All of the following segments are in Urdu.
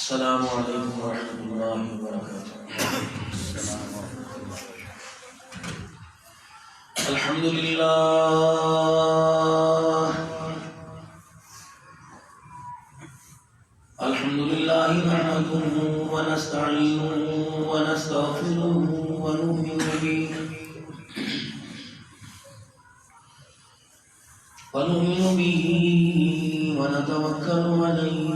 السلام علیکم ورحمۃ اللہ وبرکاتہ۔ الحمد للہ نحمده ونستعینه ونستغفره ونؤمن به ونتوکل علیہ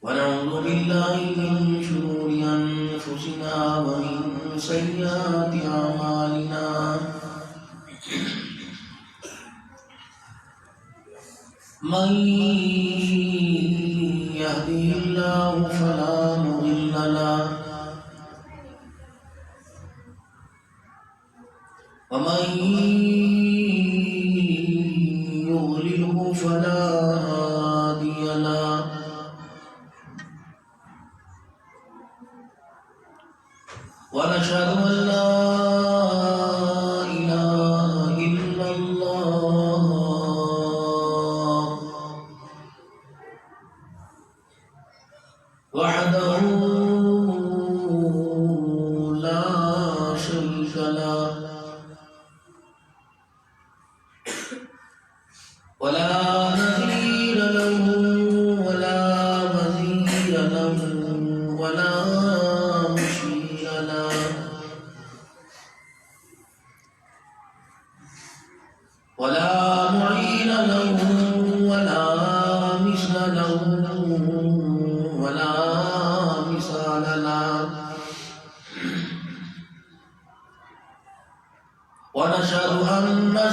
ونعوذ باللہ من شرور انفسنا ومن سیئات اعمالنا من يهده الله فلا مضل له ومن يضلله فلا هادي له ونشهد أن لا إله إلا الله وحده لا شريك له ولا نظير له ولا مثيل له ولا مشير له ولا معين له ولا مثل له ولا مثال له ونشهد أن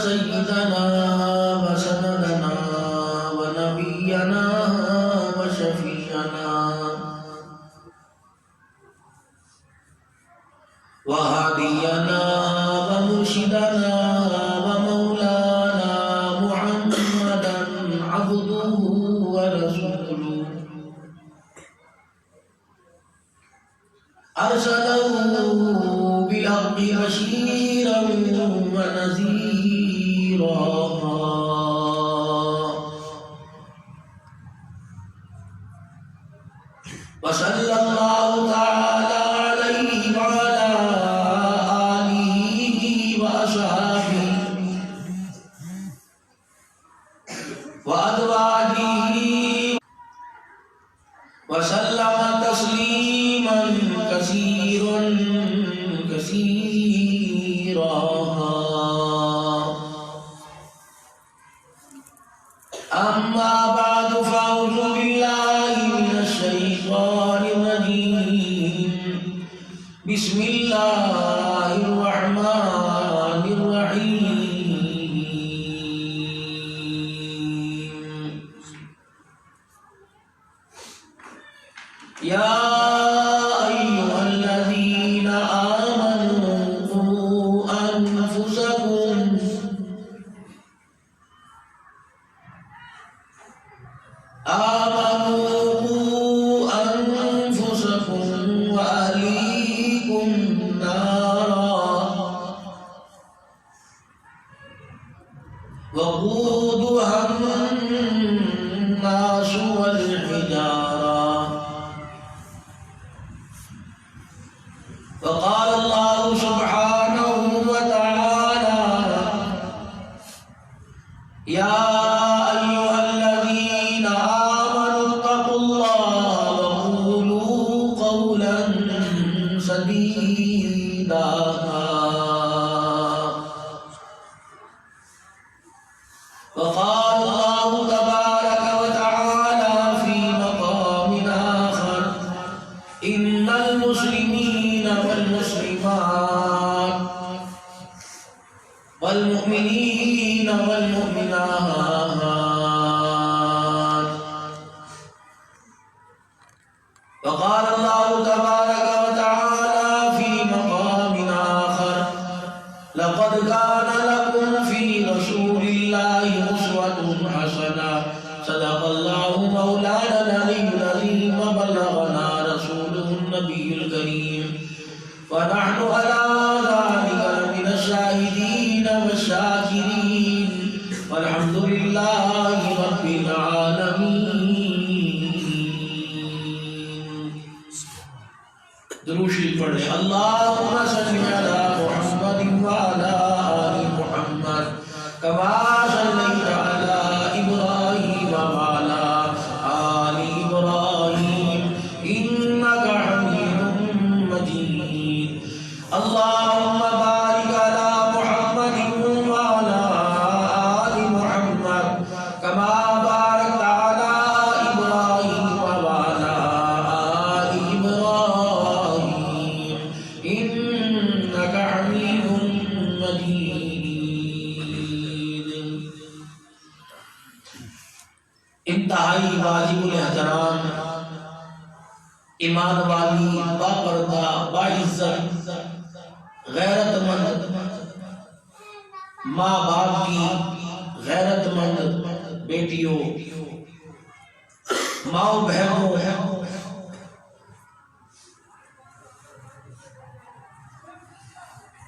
سيدنا وسندنا ونبينا وشفيعنا وهادينا ومرشدنا ومولانا محمدا عبده ورسوله أرسله بالحق بشيرا ونذيرا وصلى الله تعالى عليه وعلى آله وأصحابه وأزواجه وسلم تسليما كثيرا كثيرا أما بعد فأعوذ بالله من الشيطان الرجيم بسم الله الرحمن الرحيم يا أيها الذين آمنوا قوا أنفسكم وأهليكم نارا وقودها الناس والحجارة فقال الله سبحانه وتعالى يا أيها الذين آمنوا اتقوا الله وقولوا قولا سديدا وقال الله تبارك وتعالى في مقام آخر إن المسلمين والمسلمات والمؤمنين والمؤمنات وقال الله تبارك وتعالى في مقام آخر لقد كان لكم في رسول الله أسوة حسنة صدق الله مولانا العلي العظيم وبلغنا رسوله النبي الكريم ونحن على ذلك من الشاهدين والشاكرين والحمد للہ رب العالمین۔ درود شریف پڑھیں۔ اللہم صل علی محمد وعلی آل محمد کما صلیت علی ابراہیم وعلی آل ابراہیم انک حمید مجید۔ اللہم بارک علی محمد وعلی آل محمد کما بارکت علی ابراہیم وعلی آل ابراہیم انک حمید مجید۔ انتہائی واجب الاحترام ایمان والی باپردہ باعزت غیرت مند ماں باپ کی غیرت مند بیٹیوں، ماؤں بہنوں،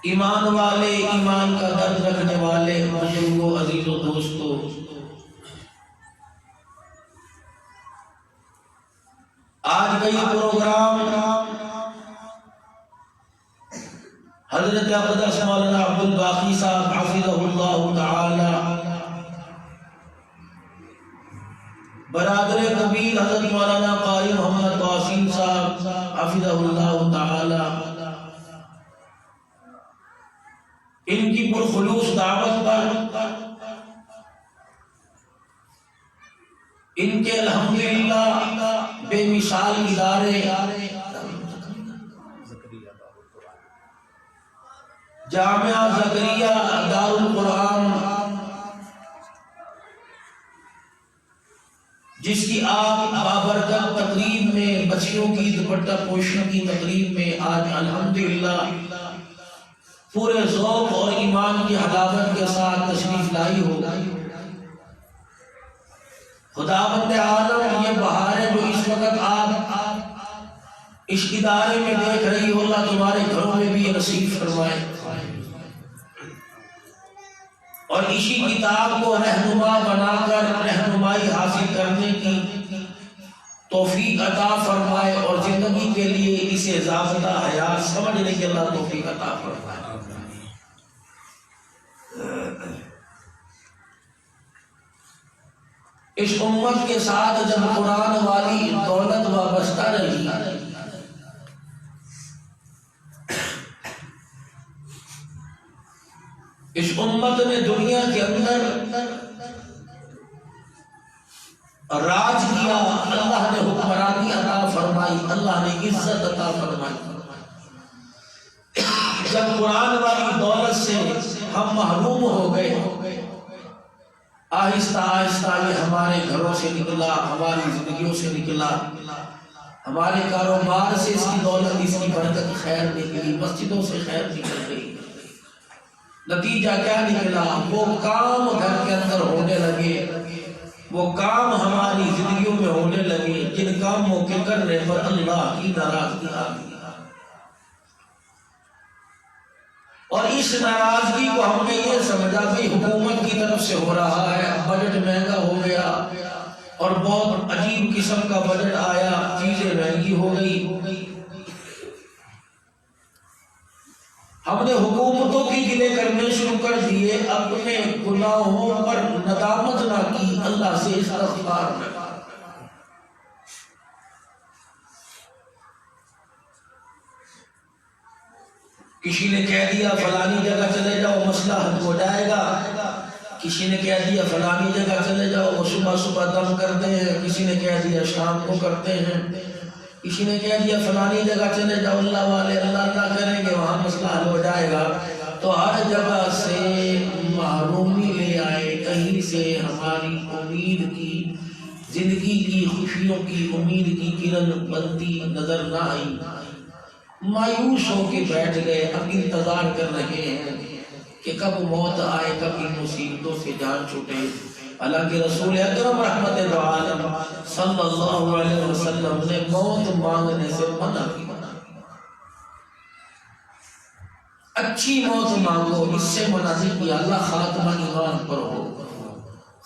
ایمان والے، ایمان کا درد رکھنے والے بزرگوں، عزیزوں، دوستوں، آج کا یہ پروگرام حضرت اقدس مولانا عبد الباقی صاحب حفظہ اللہ تعالی، برادر کبیر حضرت مولانا قاری محمد قاسم صاحب حفظہ اللہ تعالی، ان کی پرخلوص دعوت پر ان کے الحمدللہ بے مثال ادارے جامعہ زکریا دار القرآن، جس کی آپ بابرکت تقریب میں بچیوں کی دوپٹہ پوشی کی تقریب میں آج الحمدللہ پورے ذوق اور ایمان کی حلاوت کے ساتھ تشریف لائی ہو۔ خداوند عالم یہ بہاریں جو اس وقت آپ اس ادارے میں دیکھ رہی ہو، اللہ تمہارے گھروں میں بھی یہ نصیب فرمائے، اور اسی کتاب کو رہنما بنا کر رہنمائی حاصل کرنے کی توفیق عطا فرمائے، اور زندگی کے لیے اسے ضابطہ حیات سمجھنے کی اللہ توفیق عطا فرمائے۔ اس امت کے ساتھ جب قرآن والی دولت وابستہ رہی، اس امت نے دنیا کے اندر راج کیا، اللہ نے حکمرانی عطا فرمائی، اللہ نے عزت عطا فرمائی۔ جب قرآن والی دولت سے ہم محروم ہو گئے، آہستہ آہستہ یہ ہمارے گھروں سے نکلا، ہماری زندگیوں سے نکلا، ہمارے کاروبار سے اس کی دولت، اس کی برکت خیر نکلی، مسجدوں سے خیر نکل گئی۔ نتیجہ کیا نکلا؟ وہ کام گھر کے اندر ہونے لگے، وہ کام ہماری زندگیوں میں ہونے لگے جن کاموں کے کرنے پر اللہ کی ناراضگی آ گئی، اور اس ناراضگی کو ہم نے یہ سمجھا کہ حکومت کی طرف سے ہو رہا ہے، بجٹ مہنگا ہو گیا، اور بہت عجیب قسم کا بجٹ آیا، چیزیں مہنگی ہو گئی۔ ہم نے حکومتوں کی گلے کرنے شروع کر دیے، اپنے گناہوں پر ندامت نہ کی، اللہ سے استغفار نہ کی۔ کسی نے کہہ دیا فلانی جگہ چلے جاؤ مسئلہ حل ہو جائے گا، کسی نے کہہ دیا فلانی جگہ چلے جاؤ وہ صبح صبح دم کرتے ہیں، کسی نے کہہ دیا شام کو کرتے ہیں، کسی نے کہہ دیا فلانی جگہ چلے جاؤ اللہ والے اللہ اللہ کریں گے وہاں مسئلہ حل ہو جائے گا۔ تو ہر جگہ سے محرومی لے آئے، کہیں سے ہماری امید کی، زندگی کی خوشیوں کی امید کی کرن بنتی نظر نہ آئی، مایوس ہو کے بیٹھ گئے، اب انتظار کر رہے ہیں کہ کب موت آئے، کب ان مصیبتوں سے جان چھوٹے۔ حالانکہ رسول اکرم رحمت عالم صلی اللہ علیہ وسلم نے موت مانگنے سے منع کیا، اچھی موت مانگو، اس سے منع نہیں کیا، اللہ خاتمہ ایمان پر ہو۔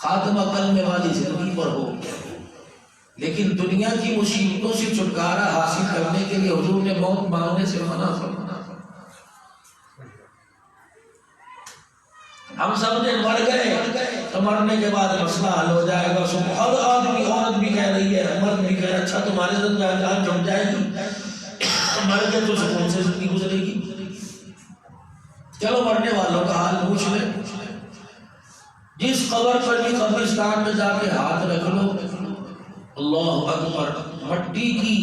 خاتمہ کلمے والی زندگی پر ہو، لیکن دنیا کی مصیبتوں سے چھٹکارا حاصل کرنے کے لیے حضور نے موت مانگنے سے منع فرمایا۔ ہم سب نے مر گئے تو مرنے کے بعد مسئلہ حل ہو جائے گا۔ ہر آدمی، عورت بھی کہہ رہی ہے، مرد بھی کہہ رہا ہے اچھا تمہارے ساتھ جان جم جائے گی، مر گئے تو سکون سے زندگی گزرے گی۔ چلو مرنے والوں کا حال پوچھ لیں، جس قبر پر بھی قبرستان میں جا کے ہاتھ رکھ لو، اللہ اکبر، مٹی کی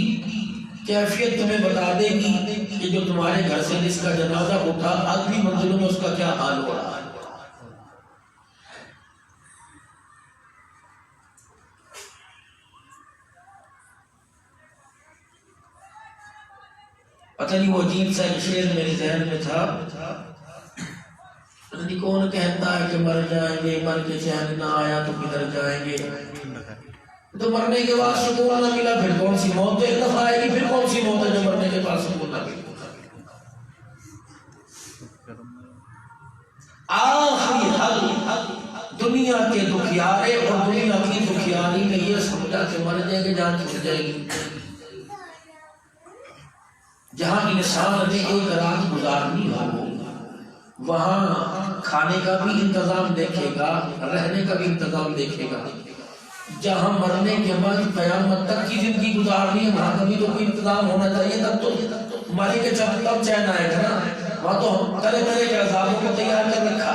کیفیت تمہیں بتا دے گی کہ جو تمہارے گھر سے جس کا جنازہ اٹھا اگلی منزلوں میں اس کا کیا حال ہو رہا ہے۔ پتہ نہیں وہ عجیب سا ایک شعر میرے ذہن میں تھا، پتہ نہیں کون کہتا ہے کہ مر جائیں گے، مر کے چین نہ آیا تو کدھر جائیں گے، تو مرنے کے بعد سکون نہ ملا پھر کون سی موت؟ ایک دفعہ آئے گی، پھر کون سی موت ہے جو مرنے کے بعد سکون نہ ملا؟ آخری حل دنیا کے دکھیارے اور دنیا کی دکھیاری نے یہ سمجھا کہ مر جائیں گے، جان چھوٹ جائے گی۔ جہاں انسان نے ایک رات گزارنی ہو وہاں کھانے کا بھی انتظام دیکھے گا، رہنے کا بھی انتظام دیکھے گا۔ جہاں مرنے کے بعد قیامت تک کی زندگی گزارنی ہے وہاں کا بھی تو کوئی انتظام ہونا چاہیے، تب تو مرے کے جب تب چین آئے گا نا۔ وہاں تو ہم طرح طرح کے عذابوں کو تیار کر رکھا۔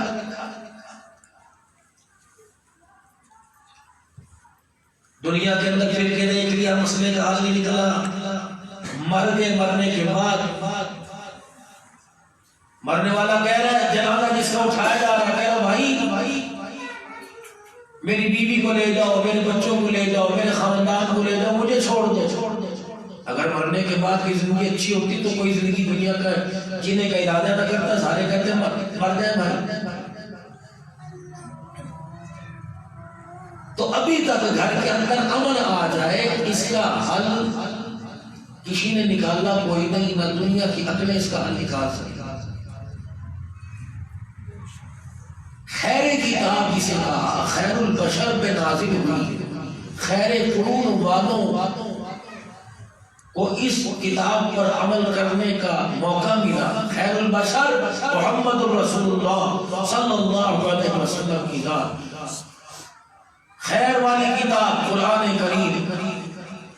دنیا کے اندر پھر کے دیکھ لیا، مسئلے کا حل نہیں نکلا، مر گئے۔ مرنے کے بعد مرنے والا کہہ رہا ہے، جنازہ جس کا اٹھایا جا رہا ہے کہہ رہا بھائی میری بیوی کو لے جاؤ، میرے بچوں کو لے جاؤ، میرے خاندان کو لے جاؤ، مجھے چھوڑ دو۔ اگر مرنے کے بعد کی زندگی اچھی ہوتی تو کوئی زندگی دنیا کا جینے کا ارادہ نہ کرتا، سارے کہتے مر جائیں بھائی۔ تو ابھی تک گھر کے اندر امن آ جائے، اس کا حل کسی نے نکالا کوئی نہیں، نہ دنیا کی عقلیں اس کا حل نکال سکتی۔ خیر کتاب جسے کہا، خیر البشر پہ نازل ہوئی، خیر قرون والوں کو اس کتاب پر عمل کرنے کا موقع ملا۔ خیر البشر محمد الرسول اللہ صلی اللہ علیہ وسلم کی ذات، خیر والی کتاب قرآن کریم،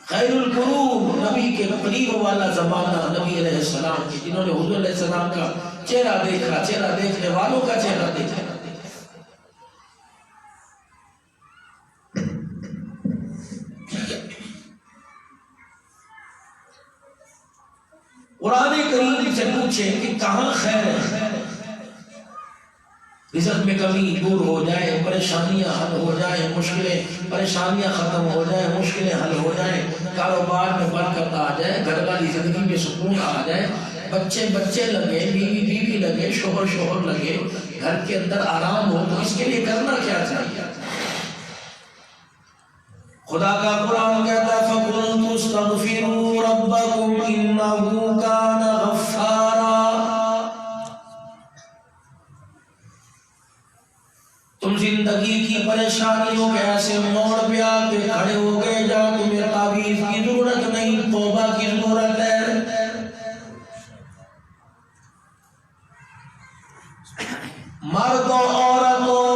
خیر القرون نبی کے قریب والا زمانہ نبی علیہ السلام کی، جنہوں نے حضور علیہ السلام کا چہرہ دیکھا، چہرہ دیکھنے والوں کا چہرہ دیکھا۔ قرآن کریم سے پوچھے کہ کہاں خیر ہے، رزق میں کمی دور ہو جائے، پریشانیاں حل ہو جائیں، مشکلیں پریشانیاں ختم ہو جائیں، مشکلیں حل ہو جائیں، کاروبار میں برکت آ جائے، گھر والی زندگی میں سکون آ جائے، بچے بچے لگے، بیوی بیوی لگے، شوہر شوہر لگے، گھر کے اندر آرام ہو، تو اس کے لیے کرنا کیا چاہیے؟ خدا کا قرآن کہتا ہے فَقُلْتُ اسْتَغْفِرُوا رَبَّكُمْ إِنَّهُ كَانَ غَفَّارًا۔ تم زندگی کی پریشانیوں کے ایسے موڑ پہ آ کے کھڑے ہو گئے جہاں تمہیں تعویذ کی ضرورت نہیں، توبہ کی ضرورت ہے۔ مردوں، عورتوں،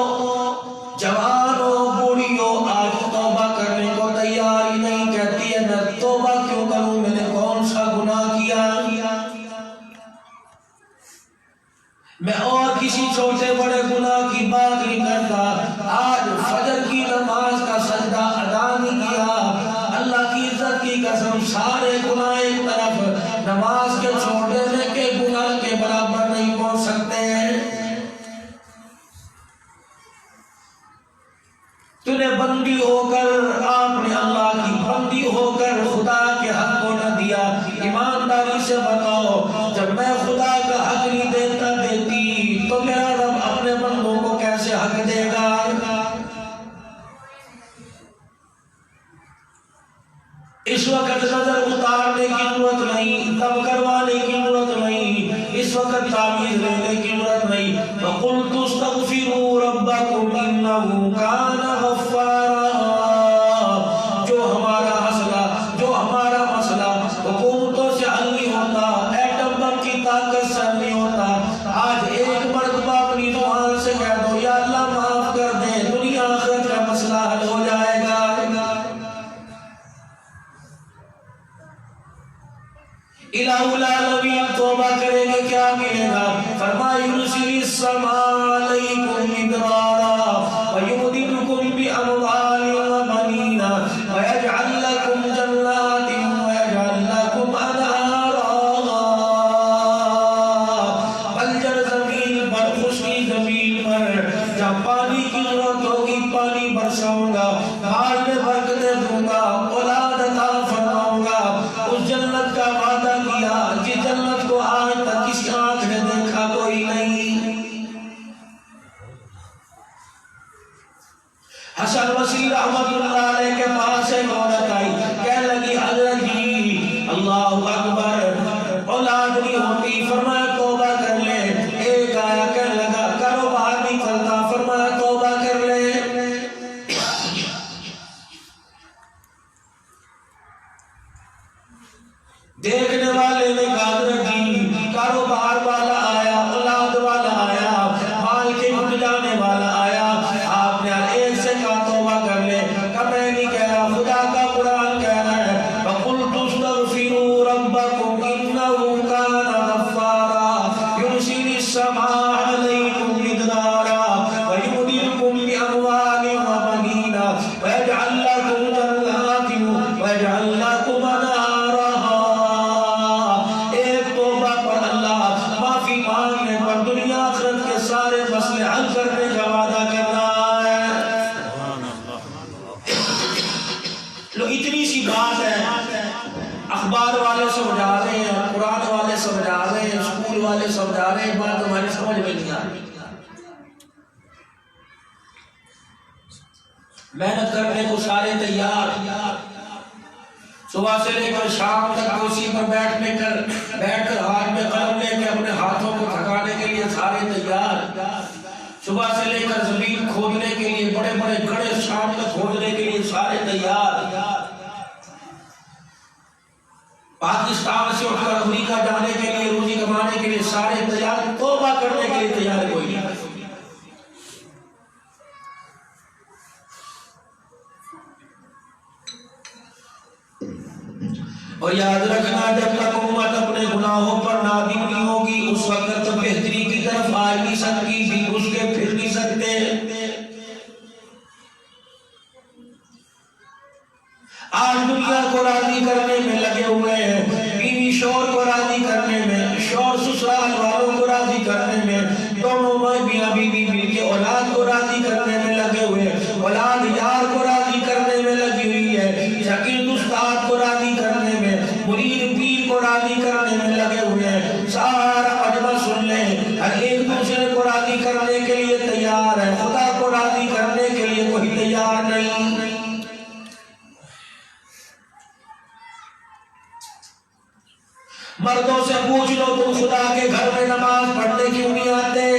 جوانوں، بوڑھیوں، آج توبہ کرنے کو تیار ہی نہیں، کہتی ہے میں توبہ کیوں کروں، میں نے کون سا گناہ کیا، میں اور کسی چھوٹے بڑے گناہ کی بات نہیں کرتا، آج فجر کی نماز کا سجدہ ادا نہیں کیا، اللہ کی عزت کی قسم سارے گناہ ایک طرف، نماز کے چھوڑ دینے کے گناہ کے برابر نہیں پہنچ سکتے ہیں۔ تُنے بندی ہو کر، آپ نے اللہ کی بندی ہو کر خدا کے حق کو نہ دیا۔ ایمانداری سے بتاؤ، جب میں خدا کا حق نہیں دیتا دیتی تو میرا رب اپنے بندوں کو کیسے حق دے گا؟ اس وقت نظر اتارنے کی ضرورت نہیں، تب کروانے کی ضرورت نہیں، اس وقت تعویذ لینے کی ضرورت نہیں۔ وَقُلْتُ اسْتَغْفِرُوا رَبَّكُمْ إِنَّهُ کان غفارا۔ جو ہمارا مسئلہ حکومتوں سے حل نہیں ہوتا، ایٹم بم کی طاقت سے حل نہیں ہوتا، آج ایک مرتبہ اپنی زبان سے کہہ دو یا اللہ معاف کر دے، دنیا آخرت کا مسئلہ حل ہو جائے گا۔ الہ العالمین توبہ کریں گے کیا ملے گا؟ فرمایا یرسل السماء علیکم مدرارا ویمددکم باموال وبنین ویجعل لکم جنات ویجعل لکم انہارا۔ بنجر زمین پر، خشکی زمین پر جب پانی کی ضرورت ہوگی پانی برساؤں گا، مال میں برکتیں دوں گا، اولاد عطا فرماؤں گا۔ اس جنت کا وعدہ کیا جس جنت کو آج تک کسی آنکھ نے دیکھا کوئی نہیں۔ حسن بصری رحمت اللہ علیہ کے پاس ایک عورت آئی، کہنے لگی حضرت جی اللہ اکبر اولاد نہیں ہوتی، فرمایا توبہ کر لے۔ ایک آیا کہنے لگا کاروبار نہیں چلتا، فرمایا توبہ کر لے۔ دیکھنے والے نے کہا حضرت جی کاروبار والا آیا، اولاد والا آیا، مال کے جھٹ جانے والا آیا، آپ نے ہر ایک سے کہا توبہ کر لے۔ کہ میں نہیں کہہ رہا، خدا کا قرآن کہہ رہا ہے وَقُلْتُ اسْتَغْفِرُوا رَبَّكُمْ إِنَّهُ كَانَ غَفَّارًا يُرْسِلِ السَّمَاءَ عَلَيْكُمْ مِدْرَارًا وَيُمْدِدْكُمْ بِأَمْوَالٍ وَبَنِينَ وَيَجْعَلْ لَكُمْ جَنَّاتٍ وَيَجْعَلْ لَكُمْ أَنْهَارًا۔ مانگنے پر دنیا آخرت کے سارے مسئلے حل کرنے کا وعدہ کرنا ہے۔ لو اتنی سی بات ہے، اخبار والے سمجھا رہے ہیں، قرآن والے سمجھا رہے ہیں، اسکول والے سمجھا رہے ہیں، بات ہماری سمجھ میں نہیں آ رہی۔ محنت کرنے کو سارے تیار، صبح سے لے کر شام تک کرسی پر بیٹھ کر ہاتھ میں قلم لے کے اپنے ہاتھوں کو تھکانے کے لیے سارے تیار، صبح سے لے کر زمین کھودنے کے لیے بڑے بڑے گڑھے شام تک کھودنے کے لیے سارے تیار، پاکستان سے اٹھ کر امریکہ جانے کے لیے روزی کمانے کے لیے سارے تیار، توبہ کرنے کے لیے تیار کوئی نہیں۔ اور یاد رکھنا جب تک امت اپنے گناہوں پر نادم نہیں ہوگی اس وقت تک بہتری کی طرف آ نہیں سکتی، بھی اس کے پھر نہیں سکتے۔ آج دنیا کو راضی کرنے میں لگے ہوئے ہیں، بیوی شوہر کو راضی کرنے میں، شوہر سسرال والوں کو راضی کرنے میں، دونوں میاں بیوی مل کے اولاد کو راضی کرنے میں لگے ہوئے ہیں، اولاد یار کو راضی کرنے میں لگی ہوئی ہے، شاگرد استاد کو راضی کرنے میں، مرید پیر کو راضی کرنے میں لگے ہوئے ہیں۔ سارا مجمع سن لیں، ہر ایک دوسرے کو راضی کرنے کے لیے تیار ہے، خدا کو راضی کرنے کے لیے کوئی تیار نہیں۔ مردوں سے پوچھ لو تم خدا کے گھر میں نماز پڑھنے کیوں نہیں آتے؟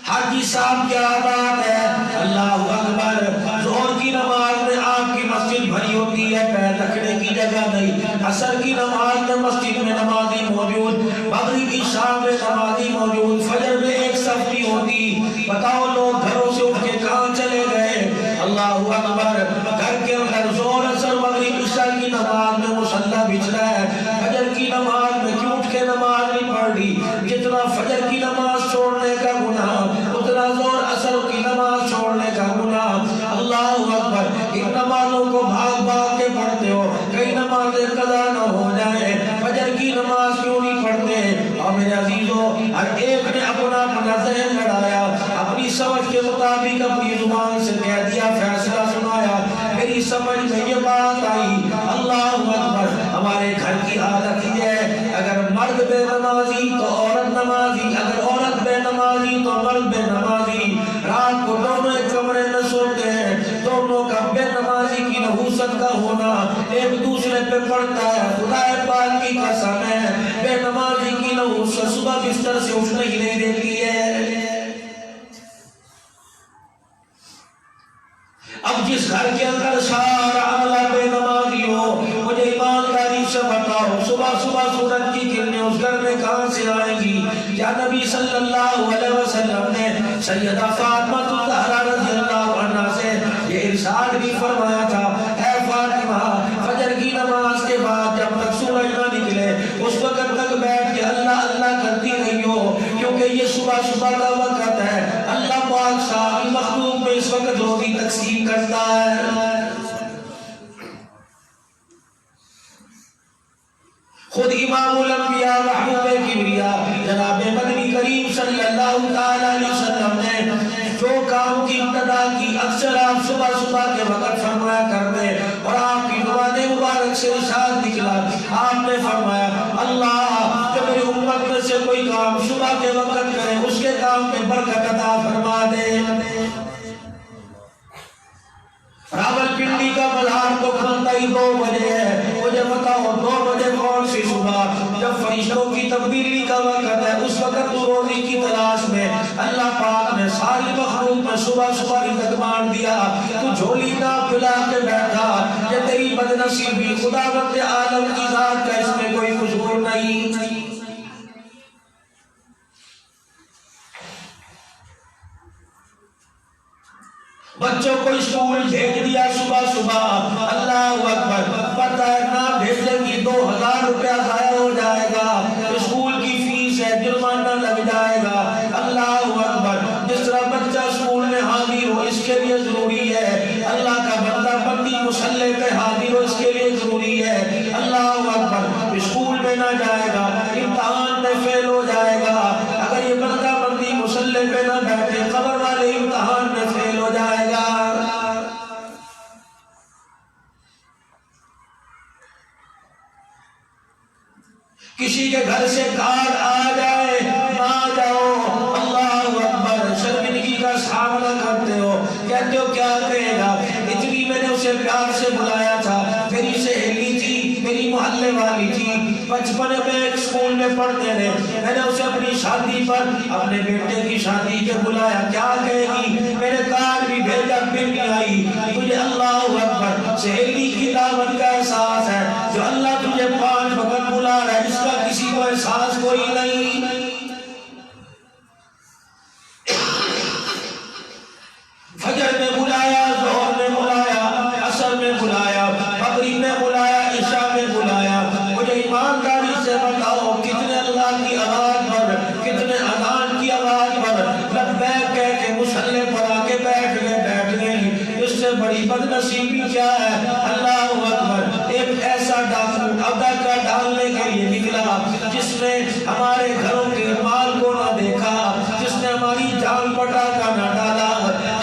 حاجی صاحب کیا بات ہے، اللہ اکبر، ظہر کی نماز میں آپ کی مسجد بھری ہوتی ہے، پیر رکھنے کی جگہ نہیں، عصر کی نماز میں مسجد میں نمازی موجود، مغرب عشاء میں نمازی موجود، فجر میں ایک صف نہیں ہوتی، بتاؤ لوگ گھروں سے اٹھ کے کہاں چلے گئے؟ اللہ اکبر، گھر کے اندر ظہر عصر مغرب عشاء کی نماز میں مصلی بچھ رہا ہے، فجر کی نماز میں کیوں اٹھ کے نماز نہیں پڑھ رہی؟ جتنا فجر کی نماز چھوڑنے کا گناہ اتنا ظہر عصر کی نماز چھوڑنے کا گناہ۔ اللہ اکبر، ان نمازوں کو بھاگ بھاگ کے پڑھتے ہو، کئی نمازیں قضا نہ ہو جائیں، فجر کی نماز کیوں نہیں پڑھتے؟ اور میرے عزیزوں، ہر ایک نے اپنا اپنا ذہن لڑایا، اپنی سمجھ کے مطابق اپنی زبان سے کہہ دیا، فیصلہ سنایا، میری سمجھ میں یہ بات آئی۔ اللہ اکبر، ہمارے گھر کی حالت یہ ہے، اگر مرد بے نمازی تو عورت نمازی، اگر عورت بے نمازی تو مرد بے نمازی، رات کو دونوں ایک کمرے میں سوتے ہیں، دونوں کا بے نمازی کی نحوست کا ہونا ایک دوسرے پہ پڑتا ہے۔ خدا پاک کی قسم ہے، بے نمازی کی نحوست صبح بستر سے اٹھنے ہی نہیں دیتی ہے۔ اب جس گھر کے اندر سارا عملہ بے نمازی ہو، مجھے ایمانداری سے بتاؤ صبح صبح سورج کی کرنیں اس گھر میں کہاں سے آئیں گی؟ کیا نبی صلی اللہ علیہ وسلم نے سیدہ فاطمہ الزہرا رضی اللہ عنہا سے یہ ارشاد بھی فرمایا تھا، اے فاطمہ فجر کی نماز کے بعد جب تک سورج نہ نکلے اس وقت تک بیٹھ کے اللہ اللہ کرتی رہی ہو، کیونکہ یہ صبح صبح کا وقت ہے، اللہ پاک ساری مخلوق میں اس وقت روزی تقسیم کرتا ہے۔ خود امام الانبیاء محبوب کبریاء جناب مدنی کریم صلی اللہ تعالی علیہ وسلم نے جو کام کی ابتدا کی اکثر آپ صبح صبح کے وقت فرمایا کرتے، اور آپ کی زبان مبارک سے ارشاد نکلا، آپ نے فرمایا اللہ جو میری امت میں سے کوئی کام صبح کے وقت کرے اس کے کام میں برکت عطا فرما دے۔ راولپنڈی کا مزار تو کھلتا ہی 2 بجے ہے، مجھے بتاؤ 2 بجے کون سی صبح؟ جب فرشتوں کی تبدیلی کا وقت ہے، اس وقت تو روزی کی تلاش میں اللہ پاک نے ساری مخلوق میں صبح صبح رزق بانٹ دیا، تو جھولی نہ پھیلا کے بیٹھا، یہ تیری بدنصیبی، خداوند عالم کی ذات کا اس میں کوئی قصور نہیں۔ بچوں کو اسکول بھیج دیا صبح صبح، اللہ اکبر، پتہ ہے نہ بھیجیں گی 2000 روپیہ ضائع ہو جائے گا، اسکول کی فیس ہے، جرمانہ لگ جائے گا، اللہ اکبر۔ جس طرح بچہ اسکول میں حاضر ہو اس کے لیے ضروری ہے، اللہ کا بندہ بندی مصلی پہ حاضر ہو اس کے لیے ضروری ہے، اللہ اکبر۔ اسکول میں نہ جائے گا، امتحان میں فیل ہو جائے گا، اگر یہ بندہ بندی مصلی پہ نہ بیٹھے قبر والے امتحان میں فیل ہو جائے گا۔ کسی کے گھر سے کارڈ آ جائے نہ جاؤ، اللہ اکبر، شرمندگی کا سامنا کرتے ہو، کہتے ہو کیا کہے گا، اتنی میں نے اسے پیار سے بلایا تھا، میری سہیلی تھی، میری محلے والی تھی، بچپن میں ایک اسکول میں پڑھتے رہے، میں نے اسے اپنی شادی پر اپنے بیٹے کی شادی کے بلایا، کیا کہے گی، میرے کارڈ بھی بھیجا پھر بھی آئی، تجھے اللہ اکبر سہیلی کی دعوت کا احساس ہے، جو اللہ تجھے 5 وقت بلا رہا ہے، اس کا کسی کو احساس کوئی نہیں۔ فجر میں بلایا، ظہر میں بلایا، عصر میں بلایا، مغرب میں بلایا، عشاء میں بلایا، مجھے ایمانداری سے بتاؤ کتنے اللہ کی آواز پر، کتنے اذان کی آواز پر لبیک کہہ کے مصلی پر آ کے بیٹھ گئے، اس سے بڑی بدنصیبی کیا ہے؟ اللہ اکبر، ایک ایسا ڈاکو اداکا ڈالنے کے لیے نکلا جس نے ہمارے گھروں کے مال کو نہ دیکھا، جس نے ہماری جان پٹاخہ نہ ڈالا،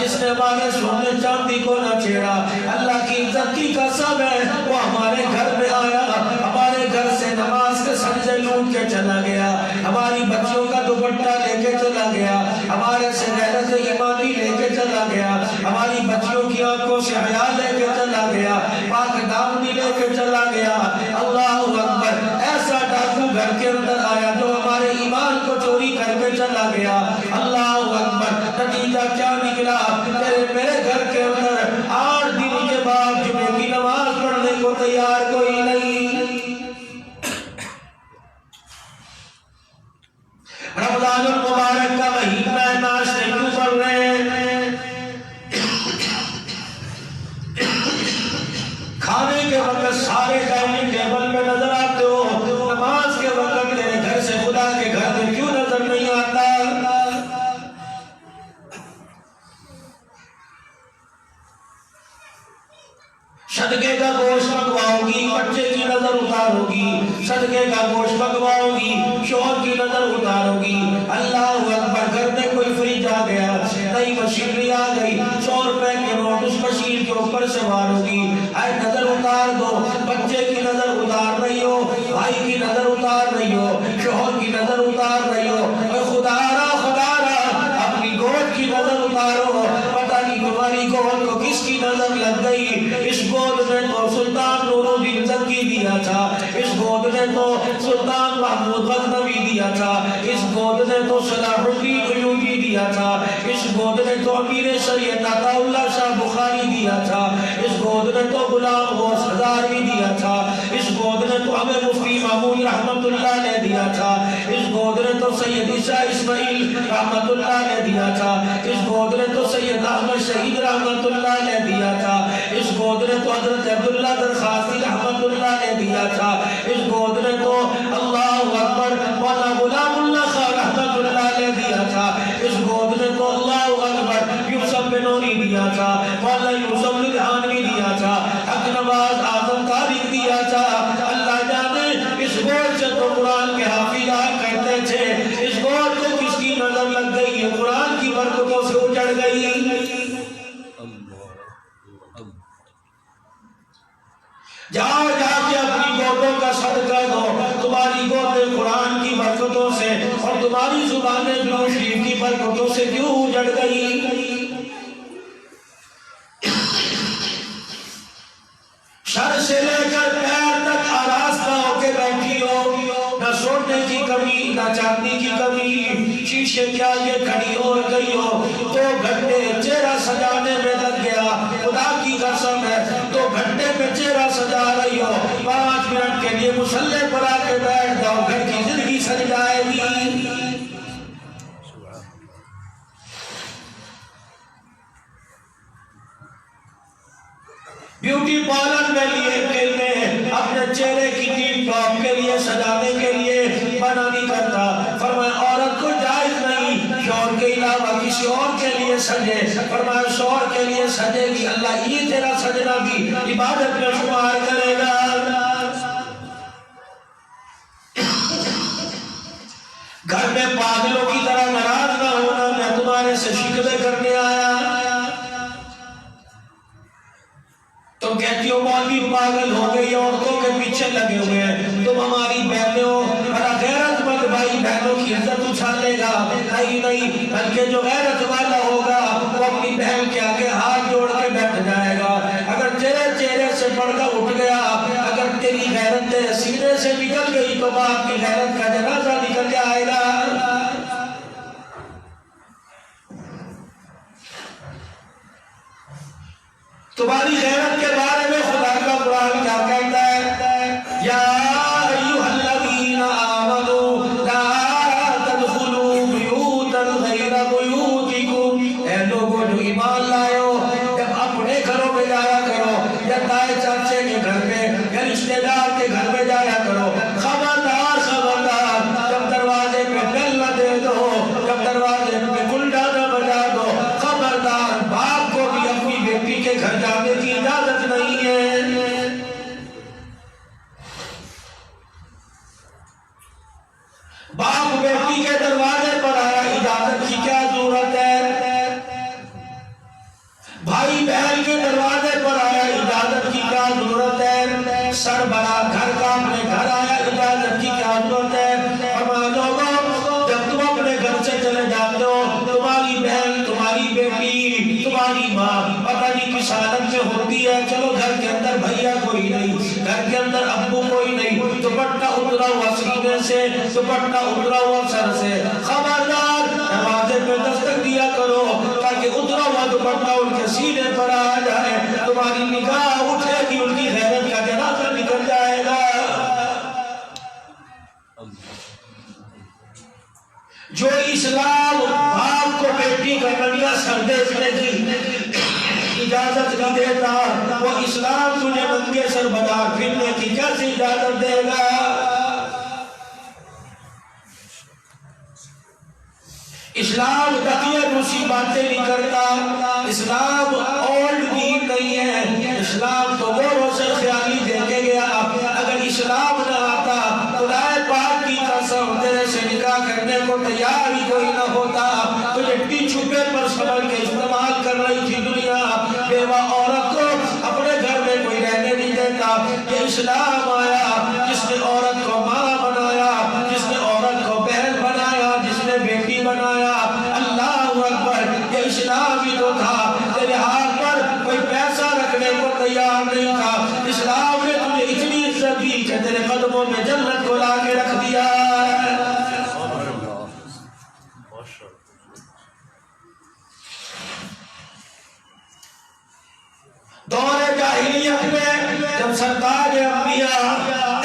جس نے ہمارے سونے چاندی کو نہ چھیڑا، اللہ کی عزت کی قسم ہے وہ ہمارے گھر میں آیا، ہمارے گھر سے نماز کے سجدے لوٹ کے چلا گیا، ہماری بچیوں کا دوپٹہ لے کے چلا گیا، ہمارے سے غیرت ایمانی لے کے چلا گیا، ہماری بچیوں کی آنکھوں سے حیا لے کے چلا گیا، پاک دامنی لے کے چلا گیا، اللہ اکبر۔ ایسا ڈاکو گھر کے اندر آیا جو ہمارے ایمان کو چوری کر کے چلا گیا، اللہ اکبر۔ نتیجہ کیا نکلا؟ میرے گھر کے اندر 8 دن کے بعد جمعے کی نماز پڑھنے کو تیار کوئی نہیں۔ رمضان المبارک کا مہینہ ہے، ناشتے کیوں پڑھ رہے ہیں؟ کھانے کے وقت سارے ڈائننگ ٹیبل پہ نظر آتے ہو، نماز کے وقت تیرے گھر سے خدا کے گھر میں کیوں نظر نہیں آتا؟ صدقے کا گوشت منگواؤ گی، بچے کی نظر اتارو گی، صدقے کا گوشت منگواؤ گی، شوہر کی نظر اتارو گی، اللہ اکبر۔ گھر میں کوئی فریج آ گیا، نئی مشینری آ گئی، 100 روپے کے نوٹ اس مشین کے اوپر سے مارو گی، اے نظر اتار دو، بچے کی نظر اتار رہی ہو، بھائی کی نظر اتار رہی ہو، شوہر کی نظر اتار رہی ہو، اے خدا را اپنی گود کی نظر اتارو، پتہ نہیں تمہاری گود کو کس کی نظر لگ گئی، اس گود نے تو سلطان نور الدین زنگی دیا تھا، اس گود نے تو سلطان محمود غزنوی دیا تھا، اس گود نے تو صلاح الدین ایوبی دیا تھا، اس گود نے تو امیر شریعت عطا اللہ شاہ بخاری دیا دیا تھا، اس گود نے تو غلام غوث ہزاروی دیا تھا، اس گود نے تو ہمیں مفتی محمود رحمت اللہ نے دیا تھا، اس گود نے تو سید عیسیٰ اسماعیل رحمت اللہ نے دیا تھا، اس گود نے تو سید احمد شہید رحمت اللہ نے دیا تھا، اس گود نے تو حضرت عبداللہ درخواستی رحمت اللہ نے دیا تھا، اس گود نے تو اللہ اکبر مولانا غلام اللہ خان رحمت اللہ نے دیا تھا، اس گود نے تو اللہ اکبر یوسف بنوری دیا تھا، مولانا یوسف لدھانوی دیا تھا، حق نواز اعظم طارق دیا تھا۔ اللہ جانے اس گود سے تو قرآن کے حافظ آیا کرتے تھے، اس گود کو کس کی نظر لگ گئی ہے، قرآن کی برکتوں سے اجڑ گئی۔ جاؤ جا کے اپنی گودوں کا صدقہ دو، تمہاری گودیں قرآن کی برکتوں سے اور تمہاری زبانیں درود شریف کی برکتوں سے کیوں اجڑ گئی؟ سر سے لے کر پیر تک آراستہ ہو کے بیٹھی ہو، نہ سونے کی کمی نہ چاندی کی کمی، شیشے کے آگے کھڑی ہو گئی ہو، 2 گھنٹے چہرہ سجانے میں لگ گیا، خدا کی قسم ہے 2 گھنٹے میں چہرہ سجا رہی ہو، 5 منٹ کے لیے مصلی پر آ کے بیٹھ جاؤ، گھر کی زندگی سج جائے گی۔ بیوٹی پارلر کے لیے اپنے چہرے کی ٹیپ ٹاپ کے لیے سجانے کے لیے منع نہیں کرتا، فرمایا عورت کو جائز نہیں شوہر کے علاوہ کسی اور کے لیے سجے، فرمایا شوہر کے لیے سجے گی اللہ یہ تیرا سجنا بھی عبادت میں شمار کرے گا۔ گھر میں پاگلوں کی طرح ناراض نہ ہونا، میں تمہارے سے شکوے کرنے آیا۔ تم کہتی ہو مولوی پاگل ہو گئی، عورتوں کے پیچھے لگے ہوئے ہیں، تم ہماری بہنوں ہمارا غیرت مند بھائی بہنوں کی عزت اچھالے گا، نہیں بلکہ جو غیرت والا ہوگا وہ اپنی بہن کے آگے ہاتھ جوڑ کے بیٹھ جائے گا۔ اگر تیرے چہرے سے پردہ اٹھ گیا، اگر تیری غیرت تیرے سینے سے نکل گئی تو باپ کی غیرت کا جنازہ نکل جائے گا۔ تمہاری غیرت کے بارے میں خدا کا قرآن کیا کہتا ہے؟ یا ایھا الذین آمنوا لا تدخلوا بیوتا غیر بیوتکم، اے لوگوں جو ایمان لائے ہو جب اپنے گھروں میں جایا کرو یا تائے چاچے کے گھر میں یا رشتہ دار کے گھر میں جایا کرو، خبردار جب دروازے پہ بیل نہ دے دو، جب دروازے پہ گلڈا نہ بجا دو، خبردار باپ کو بھی اپنی بیٹی کے گھر جانے کی اجازت نہیں ہے۔ باپ بیٹی کے دروازے پر آیا، اجازت کی کیا ضرورت ہے؟ بھائی بہن کے دروازے پر آیا، اجازت کی کیا ضرورت ہے؟ سربراہ گھر کا اپنے گھر آیا، اجازت کی کیا ضرورت ہے؟ جب تم اپنے گھر سے چلے جاتے ہو، تمہاری بہن تمہاری بیٹی تمہاری ماں پتہ نہیں کس حالت میں ہوتی ہے، چلو گھر کے اندر بھیا کوئی نہیں، گھر کے اندر ابو کوئی نہیں، دوپٹہ اترا ہوا سینے سے، دوپٹہ اترا ہوا سر سے، خبردار دروازے پہ دستک دیا کرو تاکہ اترا ہوا دوپٹہ ان کے سینے پر آ جائے، تمہاری نگاہ اٹھے گی، ان کی غیرت کا جنازہ نکل جائے گا۔ جو اسلام باپ کو بیٹی کا ننگا سر دیکھنے کی اجازت نہیں دیتا، وہ اسلام تجھے ننگے سر بازار پھرنے کی کیسے اجازت دے گا؟ اسلام تقیہ دوسری باتیں نہیں کرتا، اسلام اولڈ دین نہیں ہے، اسلام تو وہ روشن خیالی دیکھے گیا۔ اگر اسلام نہ آتا تو خدائے پاک کی قسم تیرے سے نکاح کرنے کو تیار ہی کوئی نہ ہوتا، تو جٹی چھپے پر سمجھ کے استعمال کر رہی تھی دنیا، بیوہ عورت کو اپنے گھر میں کوئی رہنے نہیں دیتا۔ یہ اسلام آیا جس نے عورت کو ماں بنایا، جس نے عورت کو بہن بنایا، جس نے بیٹی بنایا، اللہ اکبر، یہ اسلام ہی تو تھا۔ تیرے ہاتھ پر کوئی پیسہ رکھنے کو تیار نہیں تھا، اسلام نے تجھے اتنی عزت دی کہ تیرے قدموں میں جنت کو لا کے رکھ دیا۔ دور جاہلیت میں جب سرکار انبیاء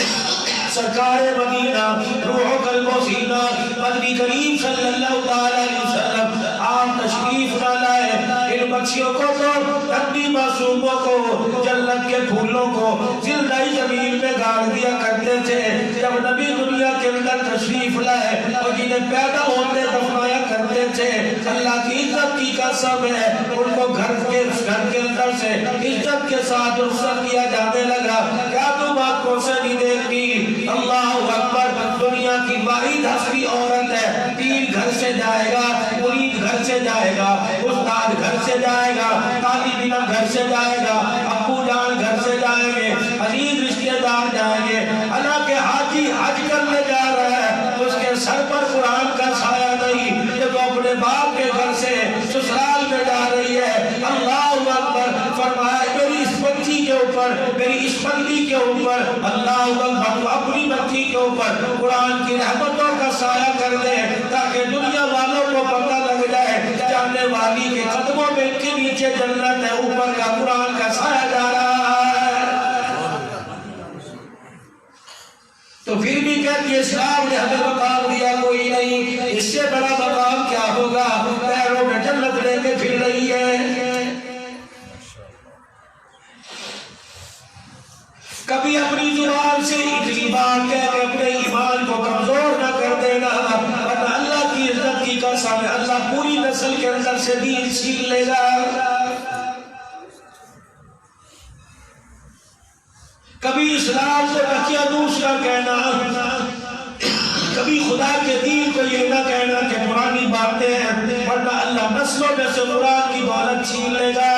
سرکار مدینہ روح قلب و سینہ مدنی کریم صلی اللہ علیہ وسلم آپ تشریف نہ لائے، ان بچیوں کو تو ٹھنڈی معصوموں کو جنت کے پھولوں کو زندہ زمین میں گاڑ دیا کرتے تھے۔ جب نبی دنیا کے اندر تشریف لائے اور جنہیں پیدا ہوتے دفنایا کرتے تھے، اللہ کی عزت کی قسم ہے ان کو گھر کے اندر سے عزت کے ساتھ رخصت کیا جانے لگا۔ کیا تم آنکھوں سے نہیں دیکھتی؟ اللہ اکبر، دنیا کی واحد ہستی عورت ہے۔ پیر گھر سے جائے گا، مرید گھر سے جائے گا، استاد گھر سے جائے گا، طالب علم گھر سے جائے گا، ابو جان گھر سے جائیں گے، عزیز رشتہ دار جائیں گے۔ اللہ کے حاجی حج کرنے جا رہا ہے، اس کے سر پر قرآن کا سایہ نہیں، جب وہ اپنے باپ کے گھر سے سسرال میں جا رہی ہے۔ اللہ اکبر، فرمایا میری اس بچی کے اوپر، میری اس بندی کے اوپر، اللہ اکبر، اپنی بچی کے اوپر قرآن کی رحمتوں کا سایہ کر دے، تاکہ دنیا والوں کو پتہ لگ جائے جاننے والی کے قدموں میں کے نیچے جنت ہے، اوپر کا قرآن کا سایہ جا رہا ہے۔ تو پھر بھی کہتی ہے اسلام نے ہمیں مقام دیا کوئی نہیں، اس سے بڑا مقام کیا ہوگا؟ پیروں میں جنت لے کے پھر رہی ہے۔ کبھی اپنی زبان سے اتنی بات کہہ کے اپنے ایمان کو کمزور نہ کر دینا، ورنہ اللہ کی عزت کی قسم ہے اللہ پوری نسل کے اندر سے دین چھین لے گا۔ کبھی اسلام کو بچیا دوسرا کہنا، کبھی خدا کے دین کو یہ نہ کہنا کہ پرانی باتیں ہیں، ورنہ اللہ نسلوں میں سے مراد کی دولت چھین لے گا۔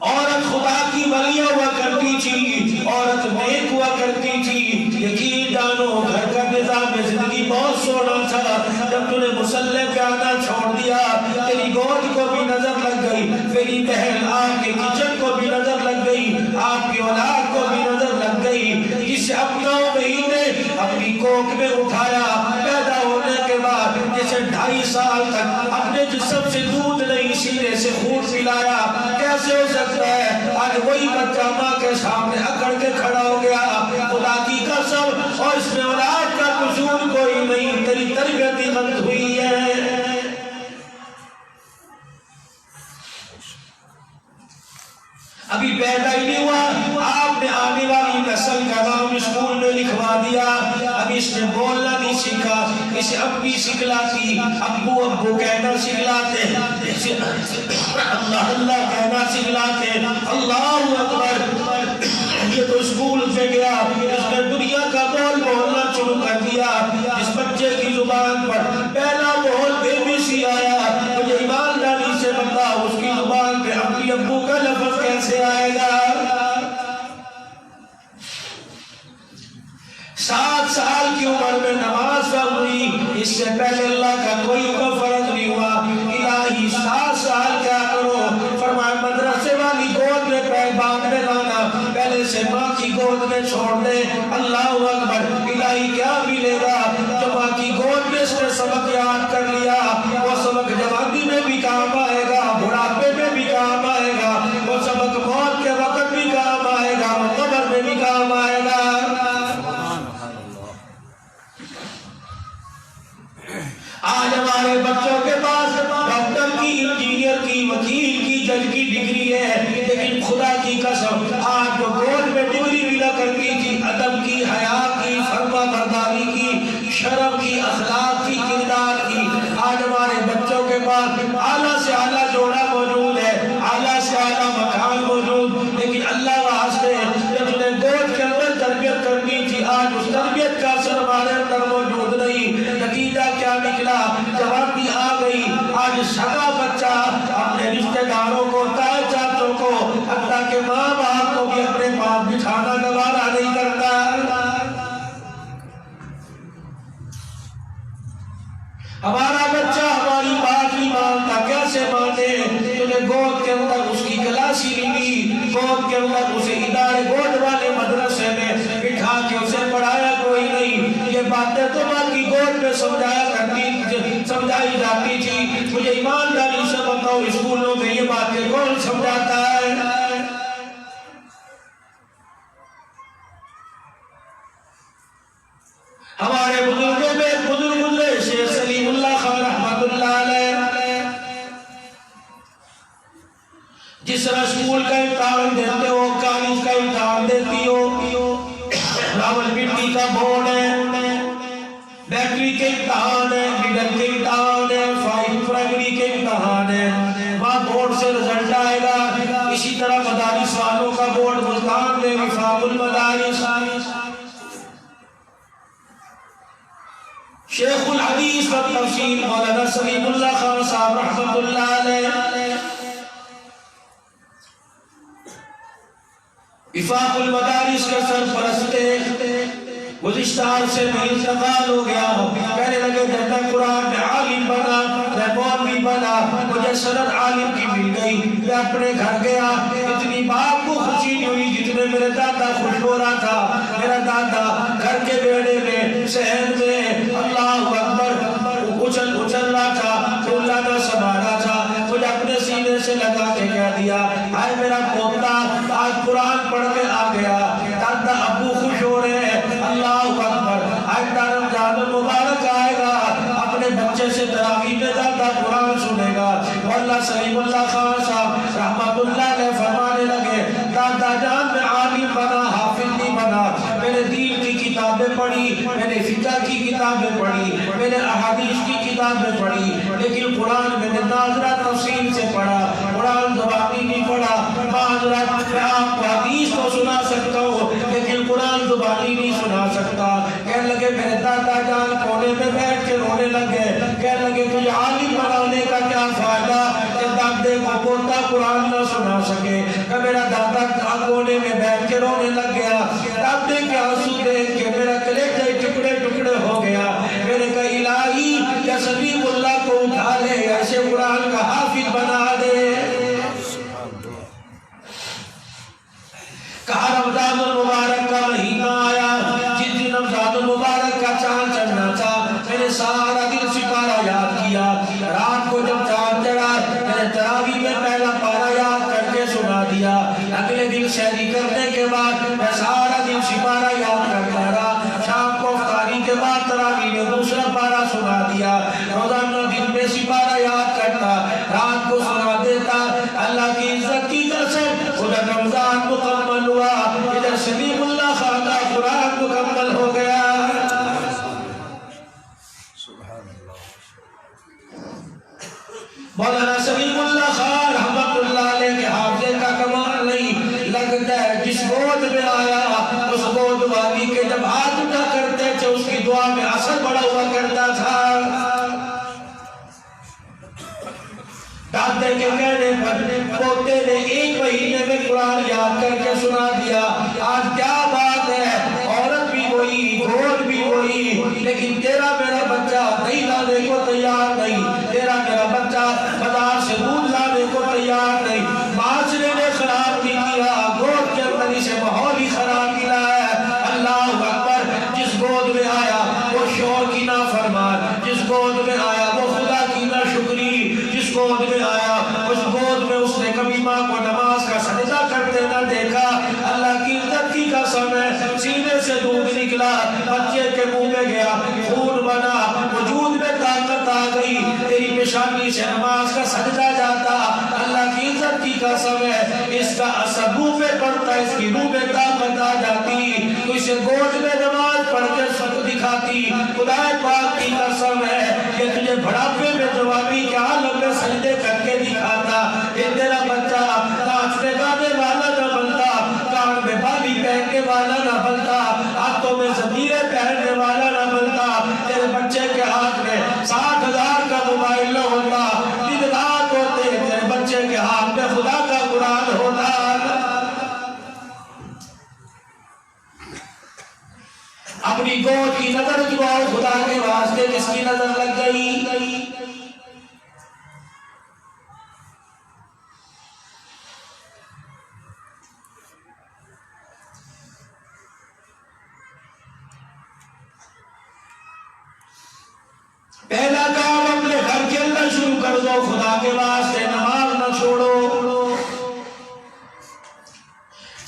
عورت خدا کی ولی ہوا کرتی تھی، عورت نیک ہوا کرتی تھی۔ یقین جانو گھر کا نظام زندگی بہت سونا تھا، جب تُو نے مسلح پہ آنا چھوڑ دیا، تیری گود کو بھی نظر لگ گئی، تیری بہن آپ کے کچن کو بھی نظر لگ گئی، آپ کی اولاد کو بھی نظر لگ گئی، جسے اپنا مہینے اپنی کوکھ میں اٹھایا، پیدا ہونے کے بعد جسے 2.5 سال تک اپنے جسم سے دودھ نہیں سینے سے خون پلایا، کیسے ہو سکتا ہے آج وہی بچہ ماں کے سامنے اکڑ کے کھڑا ہو گیا؟ خدا کی قسم، اور اس میں اولاد کا قصور کوئی نہیں، تیری تربیت ہی غلط ہوئی ہے۔ ابھی پیدا ہی نہیں ہوا، آپ نے آنے والی نسل کا نام اسکول میں لکھوا دیا، ابھی اس نے بولنا نہیں سیکھا، اسے اپنی سکھلاتی، ابو ابو کہنا سکھلاتے، اللہ اللہ کہنا سکھلاتے، اللہ اکبر۔ یہ تو اسکول سے گیا، اس نے دنیا کا بول بولنا شروع کر دیا، اس بچے کی زبان پر پہلا بول ABC آیا، مجھے ایمانداری سے بتا اس کی زبان پہ اپنی ابو کا لفظ کیسے آئے گا؟ 7 سال کی عمر میں نماز فرض ہوئی، اس سے پہلے اللہ کا کوئی حکم فرض نہیں ہوا۔ الہی 7 سال کیا کرو؟ فرمایا مدرسے والی گود میں باپ نے لانا، پہلے سے ماں کی گود میں چھوڑ دے۔ اللہ اکبر، الہی کیا ملے گا؟ جو ماں کی گود میں اس نے سبق یاد کر لیا، وہ سبق جوانی میں بھی کام آئے گا، بڑھاپے میں بھی کام آئے گا، وہ سبق موت کے وقت بھی کام آئے گا، قبر میں بھی کام آئے گا۔ آج ہمارے بچوں کے پاس ڈاکٹر کی، انجینئر کی، وکیل کی، جج کی ڈگری ہے، لیکن خدا کی قسم آج جو گود میں ڈگری ملا کرتی تھی، ادب کی، حیا کی، فرما برداری کی، شرم کی، اخلاق کی، کردار کی، آج ہمارے بچوں کے پاس اعلیٰ سے اعلیٰ جوڑا موجود ہے، اعلیٰ سے اعلیٰ مکان موجود، لیکن اللہ واسطے جب انہیں گود کے اندر تربیت کرنی تھی، آج اس تربیت کا اثر ہمارے اندر موجود نہیں۔ نتیجہ کیا نکلا؟ جوانی آ گئی، آج سگا بچہ اپنے رشتہ داروں کو، تائے چاچوں کو، حتیٰ کہ ماں باپ کو بھی اپنے پاس بٹھانا گوارا نہیں کرتا۔ ہمارا بچہ ہماری بات نہیں مانتا، کیسے مانے؟ تمہیں گود کے اندر اس کی کلاسی ملی، گود کے اندر اسے ادارے گود والے مدرسے میں بٹھا کے اسے پڑھایا کوئی نہیں، یہ باتیں تو ماں کی گود میں سمجھایا کرتی سمجھائی جاتی تھی؟ مجھے ایمانداری سے بتاؤ اسکولوں میں یہ باتیں کون سمجھاتا ہے؟ ہمارے بزرگوں میں ایک بزرگ گزرے شیخ سلیم اللہ خان رحمت اللہ علیہ، جس طرح اسکول کا امتحان دیتے ہو، کالج کا امتحان دیتی ہو، راولپنڈی کا بورڈ ہے، میٹرک کے امتحان ہے، مڈل کے امتحان ہے، پرائمری کے امتحان ہے، وہاں بورڈ سے رزلٹ آئے گا۔ اسی طرح مدارس والوں کا بورڈ ملتان میں وفاق المدارس، شیخ الحدیث و تفسیر مولانا سلیم اللہ خان صاحب رحمت اللہ علیہ، وفاق المدارس کا سرپرست گزشتہ عرصے میں انتقال ہو گیا۔ کہنے لگے جب میں قرآن میں عالم بنا، میں مولوی بنا، مجھے سند عالم کی مل گئی، میں اپنے گھر گیا، اتنی باپ کو خوشی نہیں ہوئی جتنے میرے دادا خوش ہو رہا تھا۔ میرا دادا گھر کے بیڑے میں صحن میں اللہ اکبر اچھل رہا تھا، اللہ نہ سنبھالا تھا، مجھے اپنے سینے سے لگا کے کہہ دیا ہائے میرا پوتا آج قرآن پڑھ کے آ گیا، دادا ابو خوش ہو رہے ہیں، اللہ اکبر۔ آج رمضان المبارک آئے گا، اپنے بچے سے تراویح میں دادا قرآن سنے گا۔ مولانا سلیم اللہ خان صاحب رحمت اللہ علیہ فرمانے لگے دادا جان میں عالم بنا، حافظ نہیں بنا، میں نے دین کی کتابیں پڑھی، میں نے فقہ کی کتابیں پڑھی، میں نے احادیث کی کتابیں پڑھی، لیکن قرآن میں نے ناظرہ تفصیل سے پڑھا، قرآن زبانی نہیں پڑھا۔ معذرت میں آپ کو حدیث تو سنا سکتا ہوں لیکن قرآن زبانی نہیں سنا سکتا۔ کہنے لگے میرے دادا جان کونے میں بیٹھ کے رونے لگے، کہنے لگے تجھے عالم بنانے کا کیا فائدہ کہ دادے کو پوتا قرآن نہ سنا سکے۔ کہ میرا دادا کونے میں بیٹھ کے رونے لگ گیا، دادے کے آنسو دیکھ کے میرا کلیجہ ٹکڑے ٹکڑے ہو گیا۔ میں نے کہا الہی یا سلیم اللہ کو اٹھا لے، ایسے قرآن کا حافظ بنا دے۔ کہا رمضان المبارک کا مہینہ آیا، جس دن رمضان المبارک کا چاند چڑھنا تھا میں نے سارا دن سپارہ یاد کیا۔ رات کو جب چاند چڑھا میں نے تراویح میں پہلا پارہ یاد کر کے سنا دیا۔ اگلے دن سحری کرنے کے بعد میں سارا دن سپارہ یاد کرتا رہا۔ شام کو افطاری کے بعد تراویح میں دوسرا پارہ سنا دیا۔ روزانہ دن میں سپارہ یاد کرتا، رات کو سنا دیتا۔ اللہ کی عزت کی قسم ادھر رمضان مکمل ہوا، ادھر سلیم اللہ خان کا قرآن مکمل ہو گیا۔ مولانا سلیم اللہ خان رحمت اللہ علیہ کے حافظے کا کمال نہیں لگتا ہے، جس گود میں آیا اس گود والی کے جب ہاتھ اٹھا کرتے تھے اس کی دعا میں اثر بڑا ہوا کرتا تھا۔ دادے کے کہنے پر پوتے نے ایک مہینے میں قرآن یاد کر کے سنا دیا۔ آج کیا بات ہے، عورت بھی وہی، گھوڑ بھی وہی، لیکن تیرا میرا بچہ دہی لانے کو تیار نہیں، تیرا میرا بچہ بازار سے دودھ لانے کو تیار نہیں۔ معاشرے نے خراب نہیں کیا، گود کے اندر اسے ماحول ہی خراب ملا ہے۔ اللہ اکبر، جس گود میں آیا وہ شوہر کی نافرمان، جس گود میں آیا وہ خدا کی ناشکری، جس گود میں آیا اس گود میں اس نے کبھی ماں کو نماز کا سجدہ کرتے نہ دیکھا۔ اللہ کی عزت کی قسم ہے، سینے سے دودھ نکلا، بچے کے منہ میں گیا، خون بنا، وجود میں طاقت آ گئی، تیری پیشانی سے نماز کا سجدہ جاتا۔ اللہ کی عزت کی قسم ہے، اس کا اثر روح پہ پڑتا، اس کی روح میں طاقت آ جاتی، تو اسے گود میں نماز پڑھ کے سب دکھاتی۔ خدا پاک کی قسم ہے کہ تجھے بڑھاپے میں جوانی کے عالم میں سجدے کر کے دکھاتا۔ یہ تیرا بچہ ناچ میں گانے والا نہ بنتا، کان میں بالی پہننے والا نہ بنتا، ہاتھوں میں زنجیریں پہننے والا نہ بنتا، تیرے بچے کے ہاتھ میں 60,000 کا موبائل نہ ہوتا، دن رات ہوتے تیرے بچے کے ہاتھ میں خدا کا قرآن ہوتا۔ اپنی گود کی نظر جواؤ خدا کے واسطے، جس کی نظر لگ گئی۔ پہلا کام اپنے چلنا شروع کر دو، خدا کے واسطے نماز نہ چھوڑو۔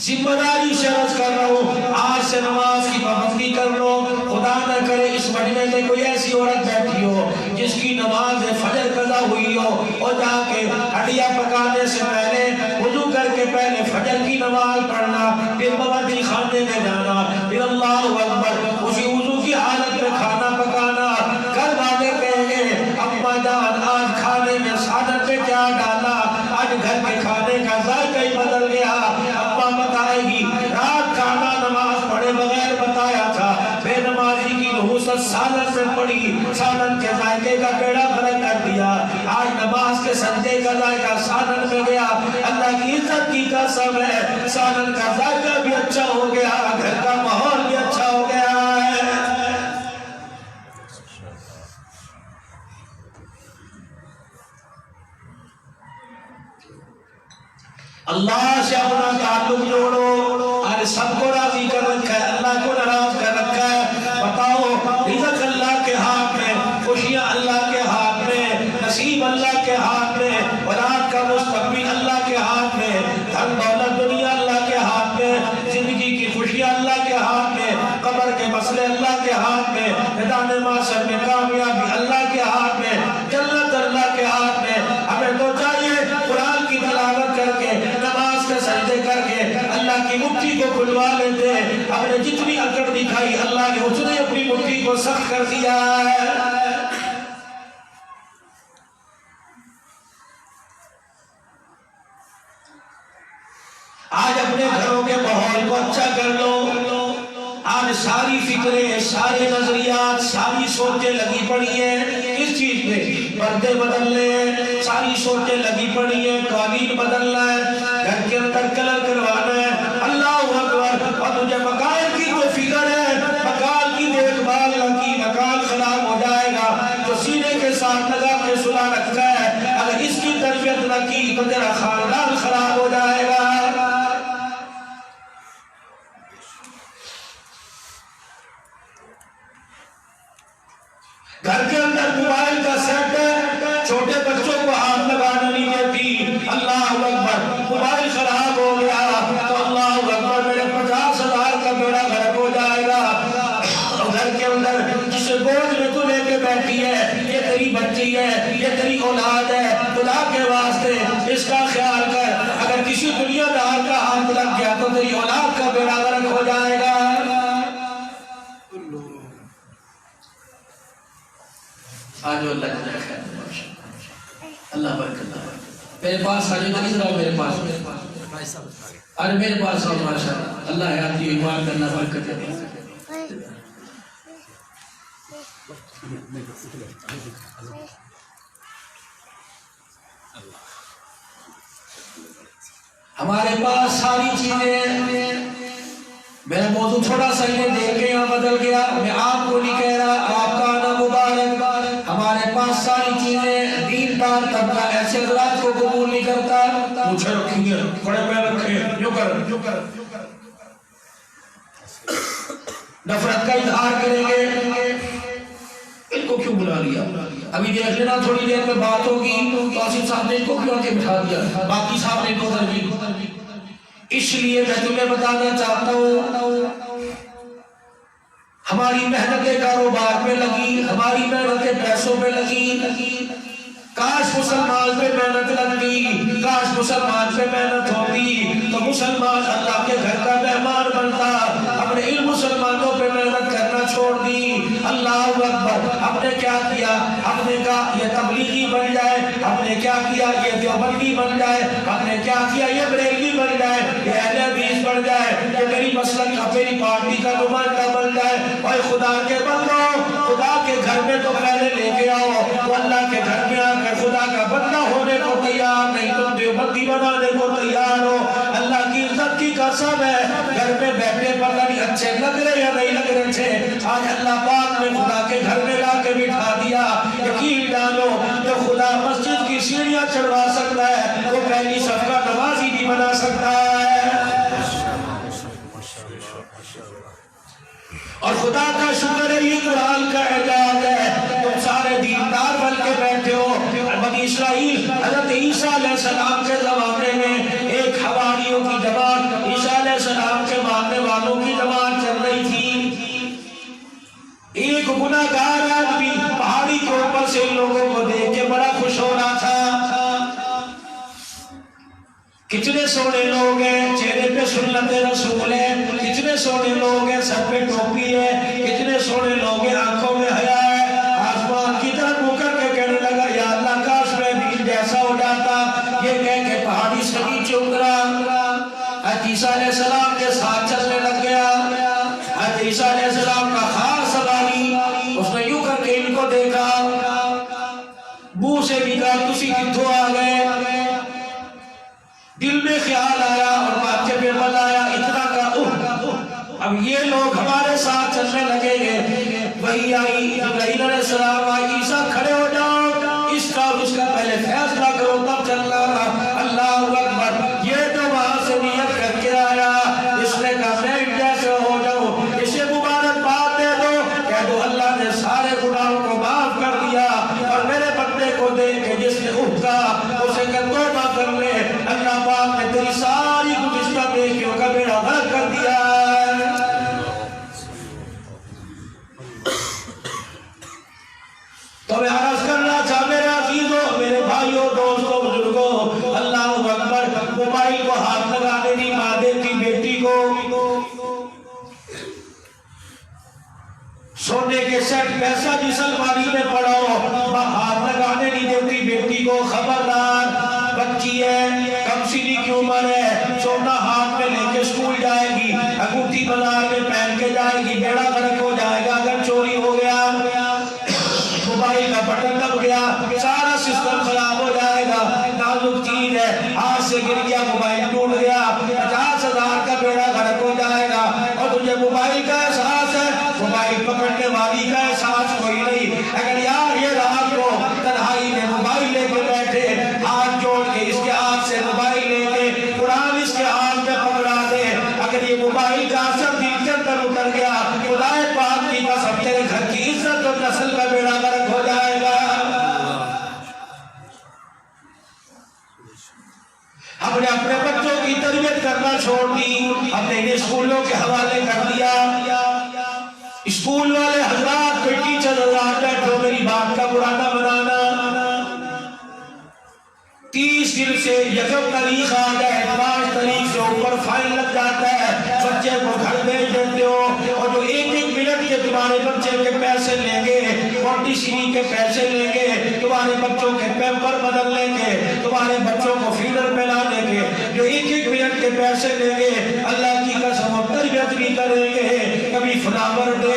ذمہ داری شرط کر رہا ہوں، آج سے نماز کی پابندی کر لو۔ خدا نہ کرے اس مجمع میں کوئی ایسی عورت بیٹھی ہو جس کی نماز فجر قضا ہوئی ہو، اور جا کے ہڈیاں پکانے سے پہلے وضو کر کے پہلے فجر کی نماز پڑھنا، پھر موادی خانے میں جانا، پھر اللہ اکبر اسی وضو کی حالت میں کھانا پکانا۔ گھر والے کہیں گے اماں جان آج کھانے میں سادت پہ کیا ڈالا، آج گھر کے کھانے کا ذائقہ ہی بدل گیا۔ اماں بتائے گی رات کھانا نماز پڑھے بغیر بتایا تھا، بے نمازی کی نحوست سالن میں پڑی، سالن کے ذائقے کا بیڑا فرق کر دیا۔ آج نماز کے سجدے کا ذائقہ سالن میں گیا۔ اللہ کی عزت کی قسم ہے سالن کا ذائقہ بھی اچھا ہو گیا، گھر کا ماحول بھی اچھا ہو گیا ہے۔ اللہ سے اپنا تعلق جوڑو، آج سب کو راضی کر رکھا ہے، اللہ کو ناراض کر رکھا ہے۔ بتاؤ رزق اللہ کے ہاتھ میں، خوشیاں اللہ کے ہاتھ میں، نصیب اللہ کے ہاتھ میں، اولاد کا مستقبل اللہ کے ہاتھ میں، دھن دولت دنیا اللہ کے ہاتھ میں، زندگی کی خوشیاں اللہ کے ہاتھ میں، قبر کے مسئلے اللہ کے ہاتھ میں، میدان محشر میں کامیابی اللہ کے ہاتھ میں، جنت اللہ کے ہاتھ میں۔ ہمیں تو چاہیے قرآن کی تلاوت کر کے نماز کے سجدے کر کے اللہ کی مٹھی کو کھلوا لیتے۔ ہم نے جتنی اکڑ دکھائی اللہ نے اس نے اپنی مٹھی کو سخت کر دیا ہے۔ آج اپنے گھروں کے ماحول کو اچھا کر لو۔ آج ساری فکریں، سارے نظریات، ساری سوچیں لگی پڑی ہیں کس چیز پہ؟ پردے بدلنے ہیں، ساری سوچیں لگی پڑی ہیں، قالین بدلنا ہے، گھر کے اندر کلر کروانا ہے۔ اللہ اکبر! اور تجھے مکان کی جو فکر ہے، مکان کی دیکھ بھال نہ کی، مکان خراب ہو جائے گا۔ جو سینے کے ساتھ لگا کے سلا رکھا ہے، اگر اس کی تربیت نہ کی تو تیرا خاندان خراب ہو جائے گا۔ گھر کے اندر موبائل کا سیٹ ہے، چھوٹے بچوں کو ہاتھ لگانا نہیں دیتی۔ اللہ اکبر! موبائل خراب ہو گیا تو اللہ اکبر میرے 50,000 کا بیڑا غرق ہو جائے گا۔ اور گھر کے اندر جسے گود میں تو لے کے بیٹھی ہے، یہ تیری بچی ہے، یہ تیری اولاد ہے، خدا کے واسطے اس کا خیال کر۔ اگر کسی دنیا دار کا ہاتھ لگ گیا تو تیری اولاد کا بیڑا غرق ہو جائے گا۔ آج اللہ کا خیر اللہ برکت میرے پاس آج نہیں ذرا میرے پاس ارے میرے پاس آؤ ماشاءاللہ اللہ حیاتی ایمان کرنا برکت ہے۔ ہمارے پاس ساری چیزیں، میرا موضوع تھوڑا سا یہ دیکھ کے یہاں بدل گیا، میں آپ کو نہیں کہہ رہا، آپ کا آنا مبارک۔ ہمارے پاس ساری چیزیں، دین دار طبقہ ایسے حضرات کو قبول نہیں کرتا۔ مجھے رکھیں گے، بڑے پیر رکھیں، جو کر نفرت کا اظہار کریں گے۔ ان کو کیوں بلا لیا؟ ابھی دیکھ لینا تھوڑی دیر میں بات ہوگی تو آصف صاحب نے ان کو کیوں آ کے بٹھا دیا، باقی صاحب نے ان کو تربیت۔ اس لیے میں تمہیں بتانا چاہتا ہوں ہماری محنتیں کاروبار میں لگی، ہماری محنتیں پیسوں میں لگی۔ کاش مسلمان پہ محنت لگتی، کاش مسلمان پہ محنت ہوتی تو مسلمان اللہ کے گھر کا مہمان بنتا۔ ہم نے ان مسلمانوں پہ محنت کرنا چھوڑ دی۔ اللہ اکبر! ہم نے کیا کیا؟ ہم نے کہا یہ تبلیغی بن جائے، ہم نے کیا کیا یہ دیوبندی بن جائے، ہم نے کیا کیا یہ بریلوی بن جائے، یہ اہل حدیث بن جائے، یہ میری مسلک کا میری پارٹی کا نمائندہ بن جائے۔ اور خدا کے بندو، خدا کے گھر میں تو پہلے لے کے آؤ، تو اللہ کے گھر میں آ کر خدا کا بندہ ہونے کو تیار نہیں، تم دیوبندی بنانے کو تیار ہو۔ اللہ کی عزت کی قسم ہے گھر میں بیٹھے پتہ نہیں اچھے لگ رہے یا نہیں لگ رہے اچھے، آج اللہ پاک نے خدا کے گھر میں لا کے بٹھا دیا۔ یقین ڈالو جو خدا مسجد کی سیڑھیاں چڑھوا سکتا ہے وہ پہلی صف کا نمازی بھی بنا سکتا ہے۔ اور خدا کا شکر ہے یہ قرآن کا اعجاز ہے، تم سارے دیندار بن کے بیٹھے ہو، السلام کے زمانے میں ایک حواریوں کی جماعت عیسیٰ علیہ السلام کے ماننے والوں کی جماعت چل رہی تھی. ایک گناہگار آدمی پہاڑی کے اوپر سے لوگوں کو دیکھ کے بڑا خوش ہو رہا تھا. کتنے سونے لوگ ہیں، چہرے پہ سنت رسول ہے، کتنے سونے لوگ ہیں، سر پہ ٹوپی ہے، کتنے سونے لوگ ہیں، آنکھوں میں حیا ہے. آسمان کی طرف منہ کر کے کہنے لگا یا اللہ کاش میں بھی جیسا ہو جاتا. یہ کہہ کے پہاڑی سے نیچے اترا، حضرت عیسیٰ علیہ السلام کے ساتھ چلنے لگ گیا. حضرت عیسیٰ علیہ السلام کا خاص سواری، اس نے یوں کر کے ان کو دیکھا، منہ سے بھی کہا تسی کتھوں آ گئے. دل میں خیال آیا اور ماتھے پہ بل آیا اتنا کا اب یہ لوگ ہمارے ساتھ چلنے لگے گے. وہی آئی جبرائیل علیہ السلام آئی، عیسیٰ کھڑے ہو جاؤ، اس کا اور اس کا پہلے فیصلہ کرو تب چلنا. اللہ اکبر. یہ تو وہاں سے نیت کر کے آیا، اس نے کہا میں جیسے ہو جاؤں، اسے مبارک بات دے دو، کہہ دو اللہ نے سارے گناہوں کو معاف کر دیا اور میرے بندے کو دیکھ کے جس نے اٹھا اسے کہ توبہ کر لے، اللہ پاک نے تیری ساری گزشتہ نیکیوں کا بیڑا غرق کر دیا. تو میں عرض کرنا چاہ میرے عزیزوں، میرے بھائیوں، دوستوں، بزرگوں، اللہ اکبر. موبائل کو ہاتھ لگانے نہیں ماں دیتی بیٹی کو، سونے کے سیٹ پیسہ جس الماری میں پڑھو ہاتھ لگانے نہیں دیتی بیٹی کو. خبردار، بچی ہے، کم سنی کی عمر ہے، سونا ہاتھ میں لے کے اسکول جائے گی، انگوٹھی بازار میں پہن کے جائے گی، بیڑا غرق ہو جائے گا. اگر چوری ہو گیا، موبائل کا بٹن دب گیا، سارا سسٹم خراب ہو جائے گا. نازک چیز ہے، ہاتھ سے گر گیا، موبائل ٹوٹ گیا، 50,000 کا بیڑا غرق ہو جائے گا. اور تجھے موبائل کا احساس ہے، موبائل پکڑنے والی کا احساس کوئی نہیں. اگر یار یہ رات کو تنہائی میں موبائل لے کے بیٹھے، ہاتھ جوڑ کے اس کے ہاتھ سے موبائل لے کے قرآن اس کے ہاتھ میں پکڑا دے، اگر یہ موبائل کا اثر دل کے اندر اتر گیا، خدا پاک کی قسم تیرے گھر کی عزت اور نسل کا بیڑا غرق ہو جائے گا. ہم نے اپنے بچوں کی تربیت کرنا چھوڑ دی، ہم نے انہیں اسکولوں کے حوالے کر دیا. اسکول والے حضرات، کوئی ٹیچر حضرات بیٹھو، میری بات کا برا نہ بنانا. 30 دن سے یکم تاریخ آ جائے، 5 تاریخ سے اوپر فائن لگ جاتا ہے، بچے کو گھر بھیج دیتے ہو. اور جو 1-1 منٹ کے تمہارے بچے کے پیسے لیں گے، پوٹیشری کے پیسے لیں گے، تمہارے بچوں کے پیمپر بدل لیں گے، تمہارے بچوں کو فیڈر پہلانے کے جو 1-1 منٹ کے پیسے لیں گے، اللہ کی قسم ہم تربیت بھی کریں گے. کبھی فلاور ڈے،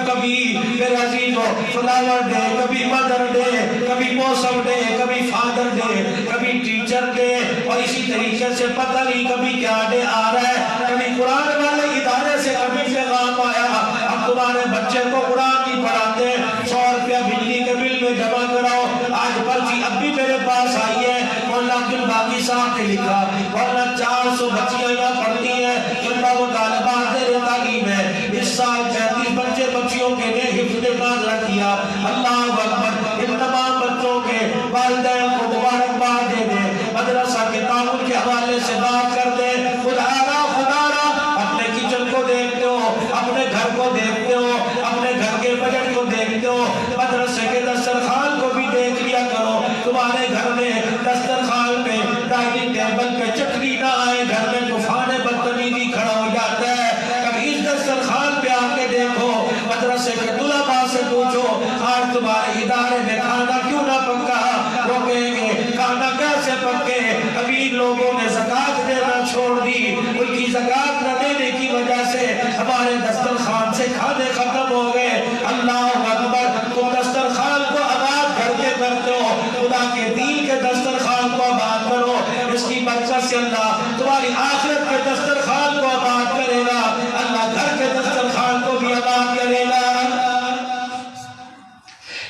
کبھی میرے عزیزوں فلاور ڈے، کبھی مدر ڈے، کبھی موسم ڈے، کبھی فادر ڈے، کبھی ٹیچر ڈے، اور اسی طریقے سے پتہ نہیں کبھی کیا ڈے آ رہا ہے. کبھی قرآن والے ادارے سے کبھی پیغام آیا اب تمہارے بچے کو قرآن نہیں پڑھاتے، 100 روپیہ بجلی کے بل میں جمع کراؤ. آج پرچی اب بھی میرے پاس آئی ہے، مولانا عبدالباقی صاحب نے لکھا، ورنہ 400 بچیاں یہاں پڑھتی ہیں، طلبہ و طالبات زیر تعلیم ہے. اس سال 35 بچے بچیوں کے لیے حفظ نازلہ کیا. اللہ اکبر. ان تمام بچوں کے والدین کو مبارکباد دے دیں، مدرسہ کے تعاون کے حوالے سے بات کر دیں. خدا را اپنے کچن کو دیکھتے ہو، اپنے گھر کو دیکھتے ہو، اپنے گھر کے بجٹ کو دیکھتے ہو، مدرسے کے دسترخوان کو بھی دیکھ لیا کرو. تمہارے گھر میں دسترخوان پہ، ڈائننگ ٹیبل پہ چٹنی نہ آئے، گھر میں طوفان بدتمیزی کھڑا ہو جاتا ہے. کبھی اس دسترخوان پہ آ کے دیکھو، مدرسے کے طلباء سے پوچھو آج تمہارے ادارے میں کھانا کیوں نہ پکا، وہ کہیں گے کھانا کیسے پکے. کبھی لوگوں نے زکوٰۃ دینا چھوڑ دی، ان کی زکوٰۃ نہ دینے کی وجہ سے ہمارے دسترخوان سے کھانے ختم ہو گئے. اللہ اکبر. تم دسترخوان کو آباد کر کے کرتے ہو، خدا کے دین کے دسترخوان کو آباد کرو. اس کی برکت سے اللہ تمہاری آخرت کے دسترخوان کو آباد کرے گا، اللہ گھر کے دسترخوان کو بھی آباد کرے گا.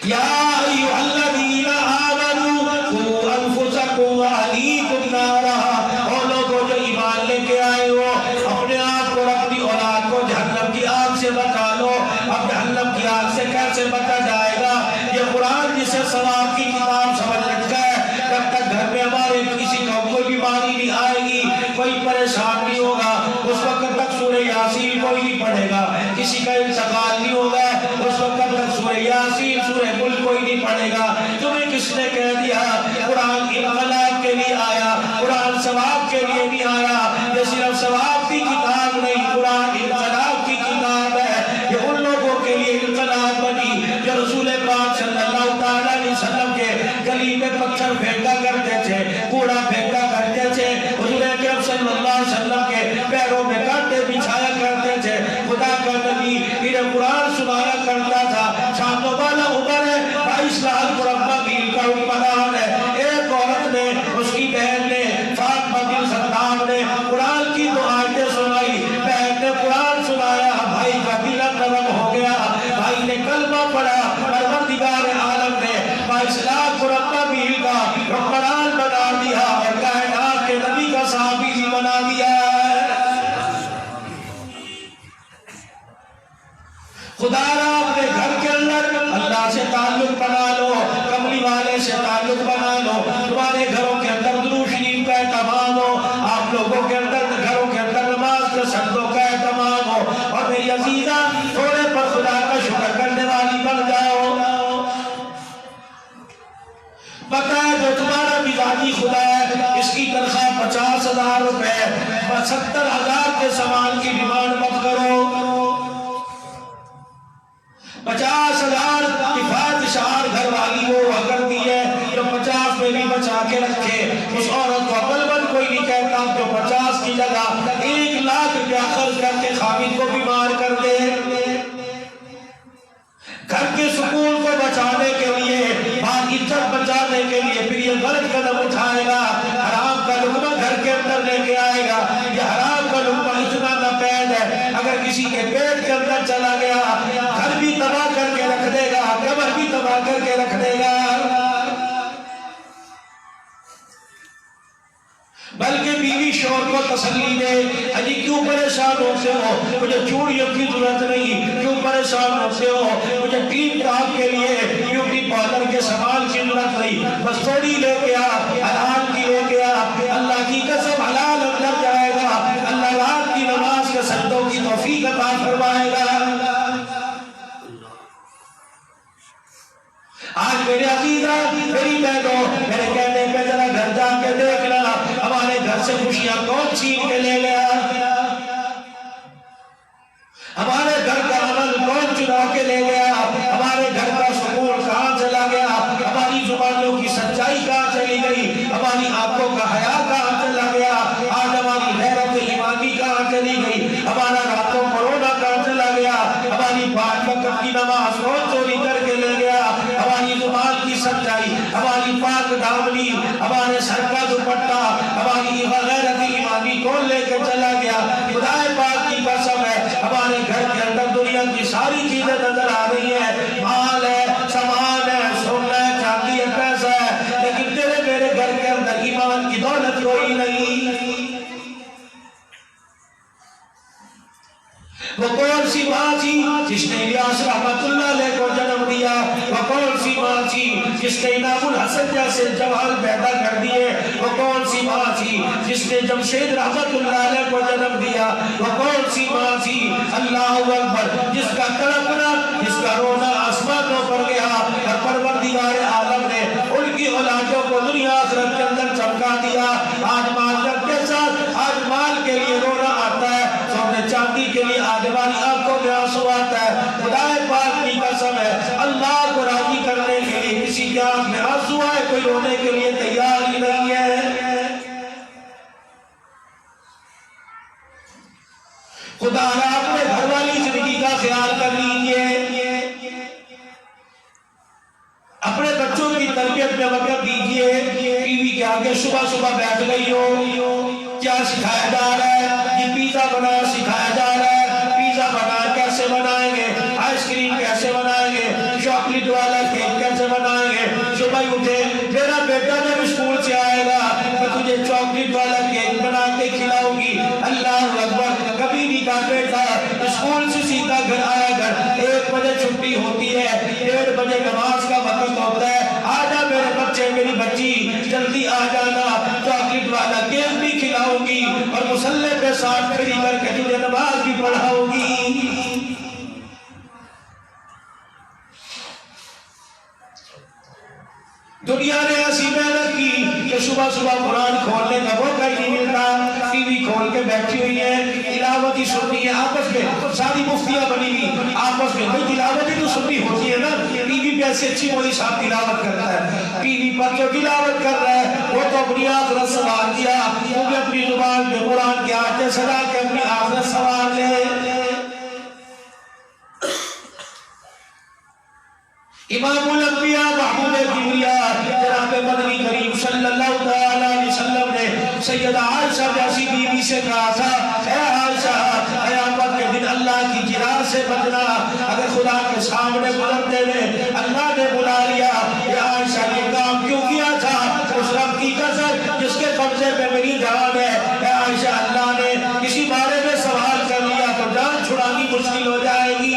یا ایھا الذین آمنوا قوا انفسکم واہلیکم نارا. اور لوگوں جو ایمان لے کے آئے ہو، اپنے آپ کو اور اپنی اولاد کو جہنم کی آگ سے بچا لو. اب جہنم کی آگ سے کیسے بچا جائے گا؟ یہ قرآن جسے ثواب کی کتاب سمجھ رکھا ہے، جب تک گھر میں ہمارے تمہیں کس نے کہہ دیا قرآن انقلاب کے لیے آیا، قرآن ثواب کے لیے نہیں آیا؟ یہ صرف ثواب کی کتاب نہیں، قرآن انقلاب کی کتاب ہے۔ یہ ان لوگوں کے لیے انقلاب بنی جو رسول پاک صلی اللہ علیہ وسلم کے گلی میں پتھر پھینکا کرتے تھے، کوڑا پھینکا کرتے تھے، حضور اکرم صلی اللہ علیہ وسلم کے پیروں میں کانٹے بچھایا کرتے تھے۔ خدا کا نبی انہیں قرآن سنایا کرتا تھا۔ سامنے والا عمر ہے، 22 لاکھ مربع میل کا حکمران ہے۔ ایک عورت نے، اس کی بہن نے، فاطمہ بنت خطاب نے قرآن کی دو آیتیں سنائی، بہن نے قرآن سنایا، بھائی کا دل نرم ہو گیا، بھائی نے کلمہ پڑھا، پروردگار عالم نے 22 لاکھ مربع میل کا حکمران بنا دیا اور کائنات کے نبی کا صحابی بھی بنا دیا۔ خدا را اپنے گھر کے اندر اللہ سے تعلق بنا لو، کملی والے سے تعلق بنا لو، تمہارے گھروں کے اندر درود شریف کا اہتمام ہو، آپ لوگوں کے اندر گھروں کے اندر نماز کے سجدوں کا اہتمام ہو، اور میری عزیزہ تھوڑے پر خدا کا شکر کرنے والی بن جاؤ۔ پتہ ہے جو تمہارا مزاجی خدا ہے، اس کی تنخواہ 50,000 روپے، 70,000 کے سامان کی ڈیمانڈ مت کرو۔ 50,000 کفایت شعار گھر والی وہ ہوا کرتی ہے جو 50 میں بھی بچا کے رکھے۔ اس عورت کو عقلمند کوئی نہیں کہتا جو 50 کی جگہ 1 لاکھ روپیہ خرچ کر کے خامد کو بیمار کر دے۔ گھر کے سکون کو بچانے کے لیے، بات عزت بچانے کے لیے پھر یہ غلط قدم اٹھائے گا، حرام کا لقمہ گھر کے اندر لے کے آئے گا۔ یہ حرام کا لقمہ اتنا ناپید ہے، اگر کسی کے پیٹ کے اندر چلا گیا گھر بھی تباہ کر کے رکھ دے گا، قبر بھی تباہ کر کے رکھ دے گا۔ بلکہ بیوی شوہر کو تسلی دے، اجی کیوں پریشان ہوتے ہو، مجھے چوڑیوں کی ضرورت نہیں، کیوں پریشان ہوتے ہو، مجھے ٹیپ ٹاپ کے لیے بیوٹی پارلر کے سامان کی ضرورت نہیں، بس تھوڑی لے کے آ، حلال کی لے کے آ، اللہ کی قسم حلال اندر جائے گا، اللہ رات کی نماز کے سجدوں کی توفیق عطا فرمائے گا۔ آج میرے عزیزہ، میری بہنوں، میرے کہنے پہ ذرا گھر جا کے دیکھ لینا ہمارے گھر سے خوشیاں کون چھین کے لے گیا، ہمارے گھر کا عمل کون چرا کے لے گیا، ہمارے گھر کا سکون کہاں چلا گیا، ہماری زبانوں کی سچائی کہاں چلی گئی، ہماری آنکھوں کا حیا کہاں چلا گیا، آج ہماری غیرت ایمانی کہاں چلی گئی، ہمارا راتوں کو رونا کہاں چلا گیا، ہماری 5 وقت کی نماز کون چوری کر کے لے گیا، ہماری زبان کی سچائی، ہماری پاک دامنی، ہمارے سر کا دوپٹہ، ہماری غیرت ایمانی کون لے کے چلا گیا۔ خدا پاک کی قسم ہے ہمارے گھر کے اندر دنیا کی ساری چیزیں نظر آ رہی ہیں، مال ہے، سامان ہے، سونا ہے، چاندی ہے، پیسہ ہے، لیکن تیرے میرے گھر کے اندر ایمان کی دولت کوئی نہیں۔ وہ کون سی ماں تھی جس نے الیاس رحمت اللہ علیہ کو جنم دیا، وہ کون سی ماں تھی جس نے انعام الحسن جیسے جوہر پیدا کر دیے، وہ کون سی ماں تھی جس نے جمشید رحمت اللہ علیہ کو جنم دیا، وہ کون سی ماں تھی اللہ اکبر جس کا تڑپنا، جس کا رونا آسمانوں پر گیا، اور پروردگار عالم نے ان کی اولادوں کو دنیا آخرت کے اندر چمکا دیا۔ آج مال کے ساتھ آج مال کے لیے رونا آتا ہے، سونے چاندی کے لیے آنے والی آنکھوں میں آنسو آتا ہے۔ خدا پاک کی قسم ہے اللہ کو راضی کرنے کے لیے کسی کی آنکھ میں آنسو آئے کوئی رونے کے لیے تیار ہی نہیں ہے۔ خدا اپنے گھر والی زندگی کا خیال کر لیجئے، اپنے بچوں کی تربیت میں وقت دیجئے۔ ٹی وی کے آگے صبح صبح بیٹھ گئی ہو، کیا سکھایا جا رہا ہے؟ یہ پیزا بنایا سکھایا جا رہا ہے، پیزا بنایا کیسے بنائیں گے، آئس کریم کیسے بنائیں گے، چاکلیٹ والا کیک کیسے بنائیں گے۔ صبح ہی اٹھے، میرا بیٹا جب اسکول سے آئے گا میں تجھے چاکلیٹ والا کیک بنا کے کھلاؤں گی۔ اللہ اکبر، کبھی نہیں کہا بیٹا اسکول سے سیدھا گھر آیا گھر 1 بجے چھٹی ہوتی ہے، 1:30 بجے نماز کا وقت ہوتا ہے، آجا میرے بچے میری بچی جلدی آ جانا، چاکلیٹ والا کیک بھی کھلاؤں گی اور مصلی پہ ساتھ کھڑی کر کے تجھے نماز بھی دنیا نے ایسی محنت کی کہ صبح صبح قرآن کھولنے کا موقع ہی نہیں ملتا، ٹی وی کھول کے بیٹھی ہوئی ہے، تلاوت ہی سننی ہے، آپس میں ساری مفتیاں بنی ہوئی آپس میں، بھئی تلاوت ہی تو سننی ہوتی ہے نا، ٹی وی پہ ایسے اچھی مولی صاحب تلاوت کرتا ہے، ٹی وی پر جو تلاوت کر رہا ہے وہ تو اپنی آخرت سوار کیا، وہ بھی اپنی زبان میں قرآن کے آیتیں سنا کے اپنی آخرت سوار لے۔ امام الانبیاء محمود کبریاء جناب مدنی کریم صلی اللہ علیہ وسلم نے سیدہ عائشہ جیسی بیوی سے کہا تھا، اے عائشہ قیامت کے دن اللہ کی جلال سے بچنا، اگر خدا کے سامنے گزرتے ہوئے اللہ نے بلا لیا، اے عائشہ یہ کام کیوں کیا تھا؟ اس رب کی قسم جس کے قبضے پہ میری جان ہے، اے عائشہ اللہ نے کسی بارے میں سوال کر لیا تو جان چھڑانی مشکل ہو جائے گی۔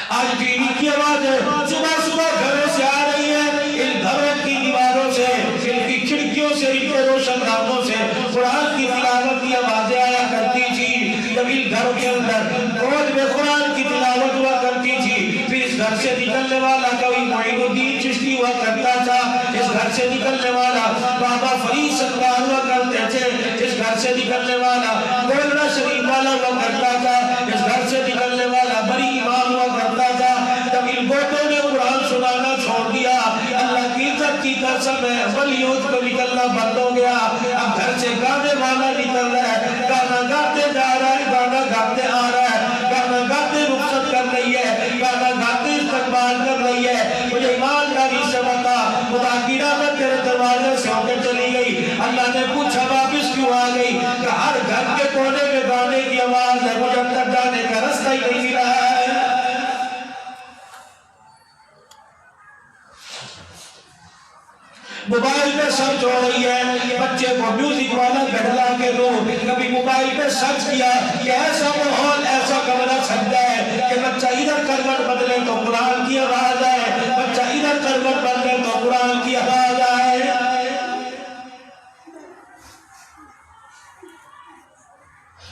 آج ٹی وی کی آوازیں صبح صبح گھروں سے آ رہی ہے، ان گھروں کی دیواروں سے، ان کی کھڑکیوں سے، ان کے روشن دانوں سے قرآن کی تلاوت کی آوازیں آیا کرتی تھی۔ جب ان گھروں کے اندر روز میں قرآن کی تلاوت ہوا کرتی تھی، پھر اس گھر سے نکلنے والا کوئی معین الدین چشتی ہوا کرتا تھا، اس گھر سے نکلنے والا بابا فرید ستار ہوا کرتے تھے، اس گھر سے نکلنے والا گولڈا شریف والا ہوا کرتا تھا، اس گھر سے نکلنے والا بڑی امام ہوا کرتا تھا۔ جب ان گوٹوں نے قرآن سنانا چھوڑ دیا، اللہ کی عزت کی قسم ہے ولیوت کو نکلنا بند ہو گیا، اب گھر سے گانے والا نکل رہا ہے، گانا گاتے جا رہا ہے، گانا گاتے آ رہا ہے، گانا گاتے رخصت کر رہی ہے، گانا گاتے استقبال کر رہی ہے۔ مجھے ایمانداری سے بتا، خدا کی رحمت تیرے دروازے سے ہو کے چلی گئی، اللہ نے پوچھا واپس کیوں آ گئی؟ کہ ہر گھر کے کونے میں گانے کی آواز ہے، مجھے اندر جانے کا رستہ ہی نہیں ملا ہے۔ موبائل پہ سرچ ہو رہی ہے، بچے کو میوزک والا گھڑلا کے دو، کبھی موبائل پہ سرچ کیا کہ ایسا ماحول ایسا کمرہ سجدہ ہے کہ بچہ ادھر کروٹ بدلے تو قرآن کی آواز آئے، بچہ ادھر کروٹ بدلے تو قرآن کی آواز آئے۔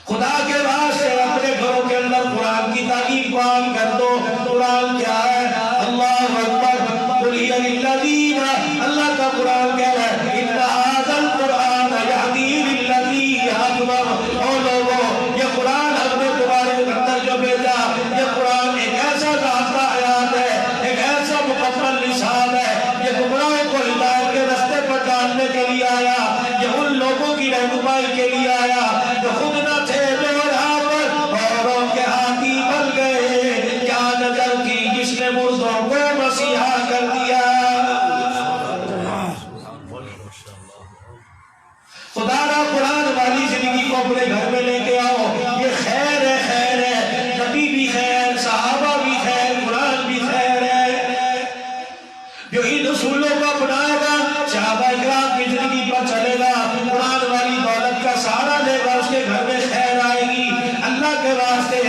خدا کے واسطے اپنے گھروں کے اندر قرآن کی تعلیم کو عام کر دو۔ قرآن کیا ہے؟ اللہ اکبر، قل ہی للذین، اللہ کا قرآن کہہ رہا ہے ان ھذا القرآن یہدی للذی ہی اقوم۔ او لوگو، یہ قرآن ہم نے تمہارے اندر جو بھیجا، یہ قرآن ایک ایسا ذاتہ حیات ہے، ایک ایسا مکمل نصاب ہے، یہ گمراہوں کو ہدایت کے رستے پر ڈالنے کے لیے آیا، یہ ان لوگوں کی رہنمائی کے لیے آیا جو خود نہ تھے اوروں کے ہاتھی بن گئے، کیا نظر کی جس نے مردوں کو مسیحا کر دیا۔ خدا را قرآن والی زندگی کو اپنے گھر میں لے کے آؤ، یہ خیر ہے، خیر ہے، نبی بھی خیر، صحابہ بھی خیر، قرآن بھی خیر ہے۔ جو ان اصولوں کو اپنائے گا، صحابہ اکرام کی زندگی پر چلے گا، قرآن والی دولت کا سہارا لے گا، اس کے گھر میں خیر آئے گی۔ اللہ کے واسطے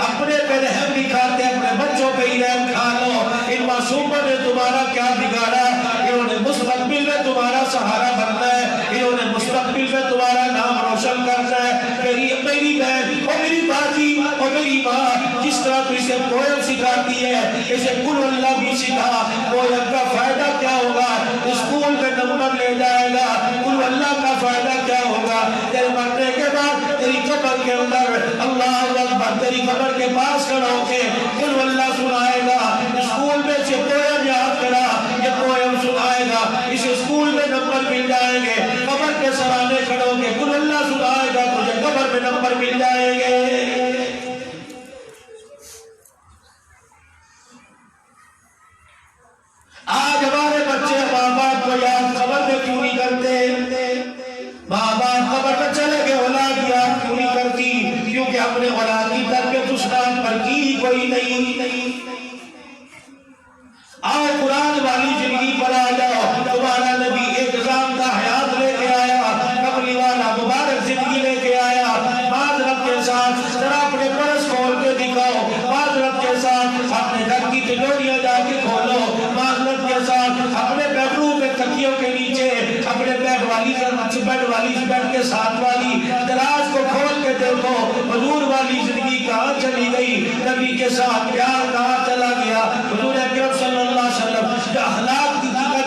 اپنے پہ رحم دکھاتے، اپنے بچوں پہ ہی رحم کھا لو۔ ان معصوموں نے تمہارا کیا بگاڑا؟ انہوں نے مستقبل میں تمہارا سہارا بننا ہے، انہوں نے مستقبل میں تمہارا نام روشن کرنا ہے۔ میری بہن اور میری باجی اور میری ماں، جس طرح تو اسے پویم سکھاتی ہے، اسے قل اللہ بھی سکھا۔ پویم کا فائدہ کیا ہوگا؟ اسکول میں نمبر لے جائے گا۔ قل اللہ کا فائدہ کیا ہوگا؟ تیرے مرنے کے بعد تیری قبر کے اندر اللہ اکبر، تیری قبر کے پاس کھڑا ہو کے قل اللہ سنائے گا۔ اسکول میں سے پویم یاد کرا، یہ پویم سنائے گا، اس اسکول میں نمبر مل جائیں گے۔ قبر کے سرانے کھڑے ہو کے قل اللہ سنائے گا، تجھے قبر میں نمبر مل جائیں گے۔ آج ہمارے بچے ماں باپ کو یاد قبر میں کیوں نہیں کرتے؟ ماں باپ قبر میں چلے گئے، اولاد یاد کیوں نہیں کرتی؟ کیونکہ اپنے اولاد کی تربیت اس نام پر کی کوئی نہیں۔ آؤ قرآن والی زندگی پر آ جاؤ، تمہارا نبی ایک نظام کا حیات لے کے آیا، کملی والا مبارک زندگی لے کے آیا۔ معذرت کے ساتھ ذرا اپنے پرس کھول کے دکھاؤ، معذرت کے ساتھ اپنے گھر کی تجوریاں جا کے کھولو، معذرت کے ساتھ اپنے بیڈ روم میں تکیوں کے نیچے اپنے بیڈ کے ساتھ والی دراز کو کھول کے دیکھو، حضور والی زندگی کہاں چلی گئی؟ نبی کے ساتھ پیار کہاں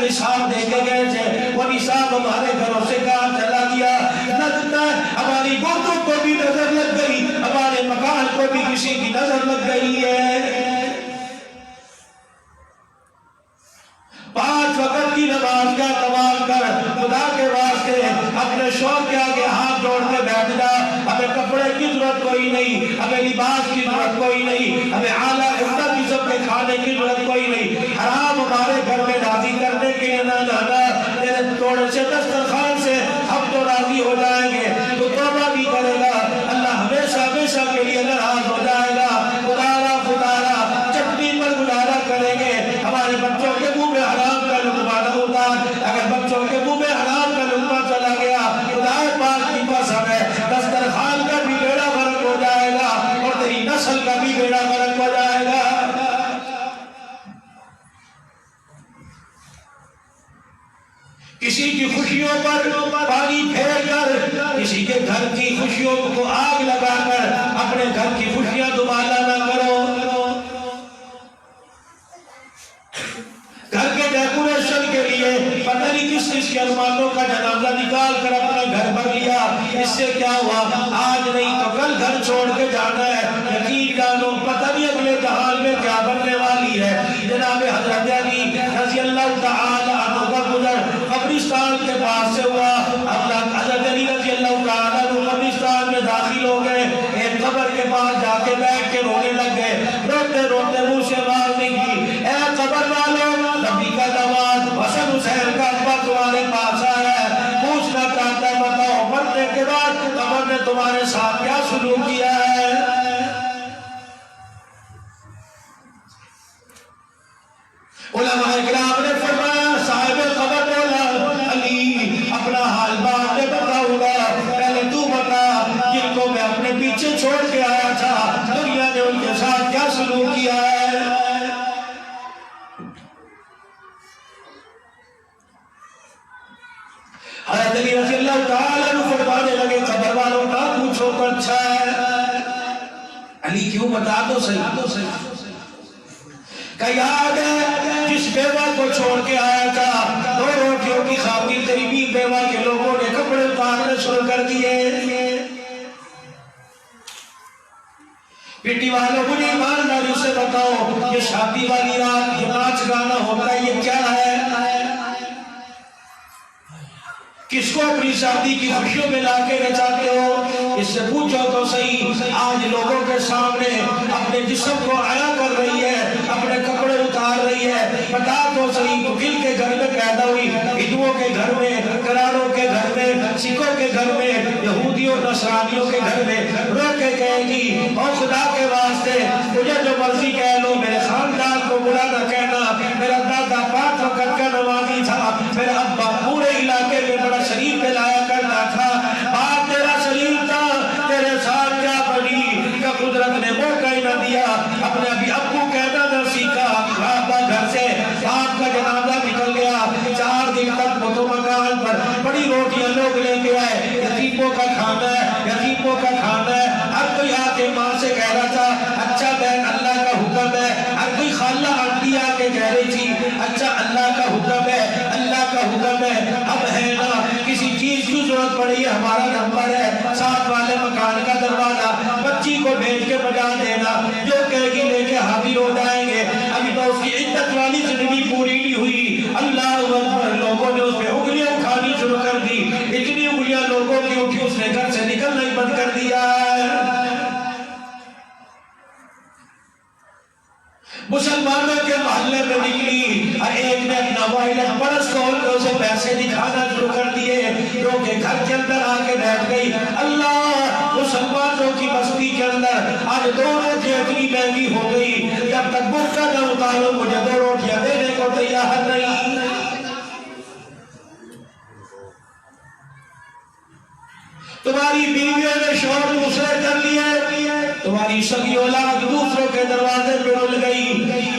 نصاب دے کے گئے تھے، وہ نصاب ہمارے گھروں سے کام چلا گیا، لگتا ہے ہماری گردوں کو بھی نظر لگ گئی، ہمارے مکان کو بھی کسی کی نظر لگ گئی ہے۔ 5 وقت کی نماز کا اہتمام کر، خدا کے واسطے اپنے شوہر کے آگے ہاتھ جوڑ کے بیٹھ جا، ہمیں کپڑے کی ضرورت کوئی نہیں، ہمیں لباس کی ضرورت کوئی نہیں، ہمیں اعلیٰ عمدہ قسم کے کھانے کی ضرورت کوئی نہیں، حرام ہمارے گھر میں راضی کرنے کے لیے نہ لانا، تیرے تھوڑے سے دسترخوان سے ہم تو راضی ہو جائیں گے، تو توبہ بھی کرے گا، اللہ ہمیشہ ہمیشہ کے لیے ناراض ہو جائے گا، خدا چٹنی پر گزارا کریں گے، ہمارے بچوں کے منہ میں حرام کا لقمہ نہ ہوتا، اگر بچوں کے منہ میں حرام کا لقمہ چلا گیا، خدا پاک کی قسم ہے دسترخوان کا بھی بیڑا غرق ہو جائے گا اور تیری نسل کا بھی بیڑا غرق ہو جائے گا۔ کسی کی خوشیوں پر پانی پھیر کر، کسی کے گھر کی خوشیوں کو آگ لگا کر اپنے گھر کی خوشیاں دوبالا نہ کرو۔ گھر کے ڈیکوریشن کے لیے پتہ نہیں کس کے ارمانوں کا جنازہ نکال کر اپنا گھر بھر لیا، اس سے کیا ہوا؟ آج نہیں تو کل گھر چھوڑ کے جانا ہے، یقین جانو پتہ نہیں اگلے جہان میں کیا بننے والی ہے۔ جناب حضرت علی رضی اللہ تعالی عنہ کا گزر قبرستان کے پاس سے ہوا، حضرت علی رضی اللہ تعالی عنہ قبرستان میں داخل ہو گئے، ایک قبر کے پاس جا کے بیٹھ کے رونے لگ گئے، روتے روتے منہ سے آواز نکلی، اے قبر والوں، نبی کا داماد حسن حسین کا ابا تمہارے پاس آیا ہے، پوچھنا چاہتا ہے بتاؤ مرنے کے بعد قبر نے تمہارے ساتھ کیا سلوک کیا ہے؟ علماء کرام نے فرمایا صاحب قبر مولا علی اپنا حال بعد میں بتاؤں گا، پہلے تو بتا جن کو میں اپنے پیچھے چھوڑ کے آیا تھا دنیا نے ان کے ساتھ کیا سلوک کیا ہے؟ حضرت علی رضی اللہ تعالیٰ عنہ فرمانے لگے قبر والوں کا پوچھو تو اچھا ہے۔ علی کیوں بتا دو صحیح کہ یاد ہے جس بیوہ کو چھوڑ کے آیا تھا 2 روٹیوں کی خاطر تیری بھی بیوہ کے لوگوں نے کپڑے اتارنے شروع کر دیے۔ پٹی والوں مجھے ایمانداری سے بتاؤ یہ شادی والی رات یہ ناچ گانا ہوتا ہے یہ کیا ہے؟ کس کو اپنی شادی کی خوشیوں میں لا کے نچاتے ہو؟ اس سے پوچھو تو صحیح، آج لوگوں کے سامنے اپنے جسم کو عیاں کر رہی ہے، اپنے کپڑے اتار رہی ہے، بتا تو صحیح تو کن کے گھر میں پیدا ہوئی؟ ہندوؤں کے گھر میں، کرانوں کے گھر میں، سکھوں کے گھر میں، یہودیوں نصرانیوں کے گھر میں، رو کے کہے گی اور خدا کے واسطے مجھے جو مرضی کہہ لو، میرے خاندان کو برا نہ کہنا، میرا دادا 5 وقت کا نمازی تھا، میرا ابا پورے علاقے میں بڑا شریف پلایا کرتا تھا، باپ تیرا شریف تھا، تیرے ساتھ کیا بنی کہ قدرت نے موقع ہی نہ دیا، اپنے ابھی ابو کہنا نہ سیکھا، بابا گھر سے باپ کا جنازہ نکل گیا، 4 دن تک وہ تو مکان پر بڑی روٹیاں لوگ لے کے آئے، یتیموں کا کھانا ہے، یتیموں کا کھانا ہے، ہر کوئی آ کے ماں سے کہہ رہا تھا اچھا بہن اللہ کا حکم ہے، ہر کوئی خالہ آنٹی آ کے کہہ رہی تھی اچھا اللہ کا حکم ہے، اللہ کا حکم ہے، اب ہے نا کسی چیز کی ضرورت پڑی ہے ہمارا نمبر ہے، ساتھ والے مکان کا دروازہ، بچی کو بھیج کے بجا دینا، جو کہے گی لے کے حاضر ہو جائیں گے، ابھی تو اس کی عدت والی زندگی پوری نہیں ہوئی، اللہ اکبر، لوگوں نے اس پہ انگلیاں اٹھانی شروع کر دی، اتنی انگلیاں لوگوں کی اٹھی اس نے گھر سے نکلنا ہی بند کر دیا ہے۔ مسلمانوں کے محلے میں نکلی اور ایک نے اپنا وائلٹ پرس کھول کے اسے پیسے دکھانا شروع کر دیے، جو کہ گھر کے اندر آ کے بیٹھ گئی، اللہ مسلمانوں کی بستی کے اندر آج 2 روٹیاں اتنی مہنگی ہو گئی، جب تک برقع نہ اتارو مجھے 2 روٹیاں دینے کو تیار نہیں۔ تمہاری بیویوں نے شوہر دوسرے کر لیے، تمہاری سگی اولاد دوسروں کے دروازے پہ رل گئی،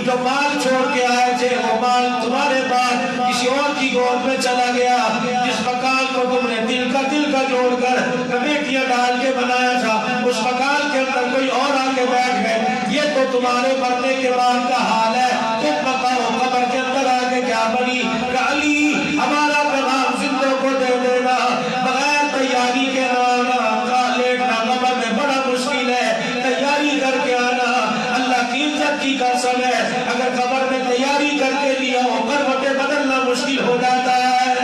جو مال چھوڑ کے آئے تھے وہ مال تمہارے بعد کسی اور کی گود میں چلا گیا، جس مکان کو تم نے دل کا جوڑ کر کمیٹیاں ڈال کے بنایا تھا اس مکان کے اندر کوئی اور آ کے بیٹھ گئے، یہ تو تمہارے مرنے کے بعد کا حال ہے، تم بتاؤ قبر کے اندر آ کے کیا بنی؟ کہ علی عزت کی قسم ہے اگر قبر میں تیاری کر کے لیا ہو کروٹیں بدلنا مشکل ہو جاتا ہے.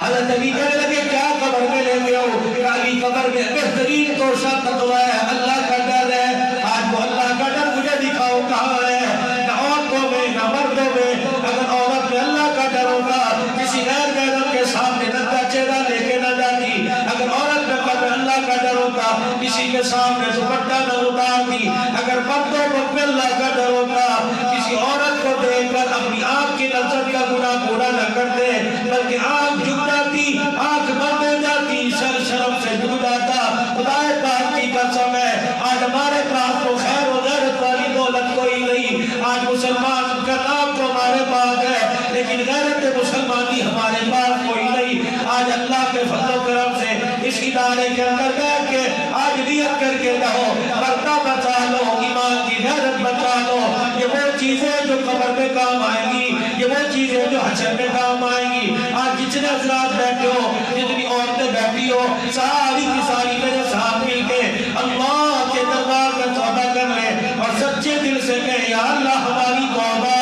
حضرت علی کہنے لگے کیا قبر میں لے کے ہو؟ علی قبر میں بہترین توشہ تقویٰ ہے, اللہ کا ڈر ہے. آج وہ اللہ کا ڈر مجھے دکھاؤ کہاں ہے؟ نہ عورتوں میں نہ مردوں میں. اگر عورت میں اللہ کا ڈر ہوگا کسی غیر محرم کے سامنے ننگا چہرہ لے کے نہ جاتی. اگر عورت میں قبر اللہ کا ڈر ہوتا کسی کے سامنے دوپٹہ نہ اتارتی. اگر مردوں میں اللہ کا ڈر ہوتا کسی عورت کو دیکھ کر اپنی آنکھ کی نظر کا گناہ پورا نہ کرتے بلکہ آنکھ جھک جاتی, آنکھ بند ہو جاتی, سر شرم سے جھک جاتا. خدا پاک کی قسم ہے آج ہمارے پاس تو خیر و غیرت والی دولت کوئی نہیں. آج مسلمان کا نام تو ہمارے پاس ہے لیکن غیرت مسلمانی ہمارے پاس کوئی نہیں. آج اللہ کے فضل و کرم سے اس ادارے کے اندر بیٹھ کے آج نیت کر کے رہو, پردہ بچا لو, ایمان کی غیرت بچا لو. یہ وہ چیزیں جو قبر میں کام آئیں گی, یہ وہ چیزیں جو حشر میں کام آئیں گی. آج جتنے حضرات بیٹھے ہو, جتنی عورتیں بیٹھی ہو, ساری کی ساری میرے ساتھ مل کے اللہ کے دربار میں توبہ کر لیں اور سچے دل سے کہیں یا اللہ ہماری توبہ.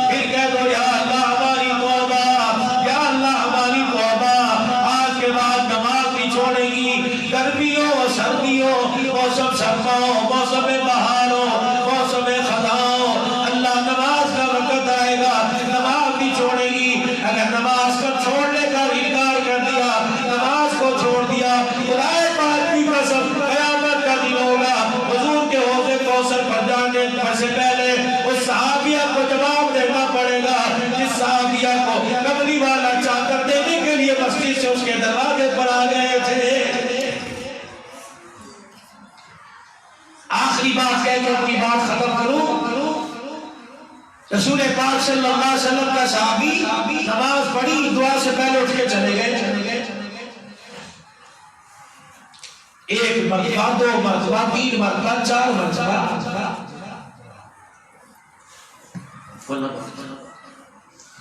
پھر کہہ دو یا اللہ ہماری توبہ, یا اللہ ہماری توبہ. آج کے بعد نماز نہیں چھوڑے گی. گرمی ہو سردی ہو, موسم سرما ہو, موسم بہار ہو, موسم خزاں ہو, اللہ نماز کا وقت آئے گا نماز نہیں چھوڑے گی. اگر نماز کو چھوڑنے کا انکار کر دیا, نماز کو چھوڑ دیا, خدائے پاک کی قسم قیامت کا دن ہوگا. حضور کے حوض کوثر پر جانے سے پہلے اس صحابیہ کو جواب دینا پڑے گا جس صحابیہ کو کملی والا چادر دینے کے لیے مسجد سے اس کے دروازے پر آ گئے تھے. آخری بات کہہ کے اپنی بات ختم کروں. رسول پاک صلی اللہ علیہ وسلم کا صحابی نماز پڑھی, دعا سے پہلے اٹھ کے چلے گئے. ایک مرتبہ, دو مرتبہ, تین مرتبہ, چار مرتبہ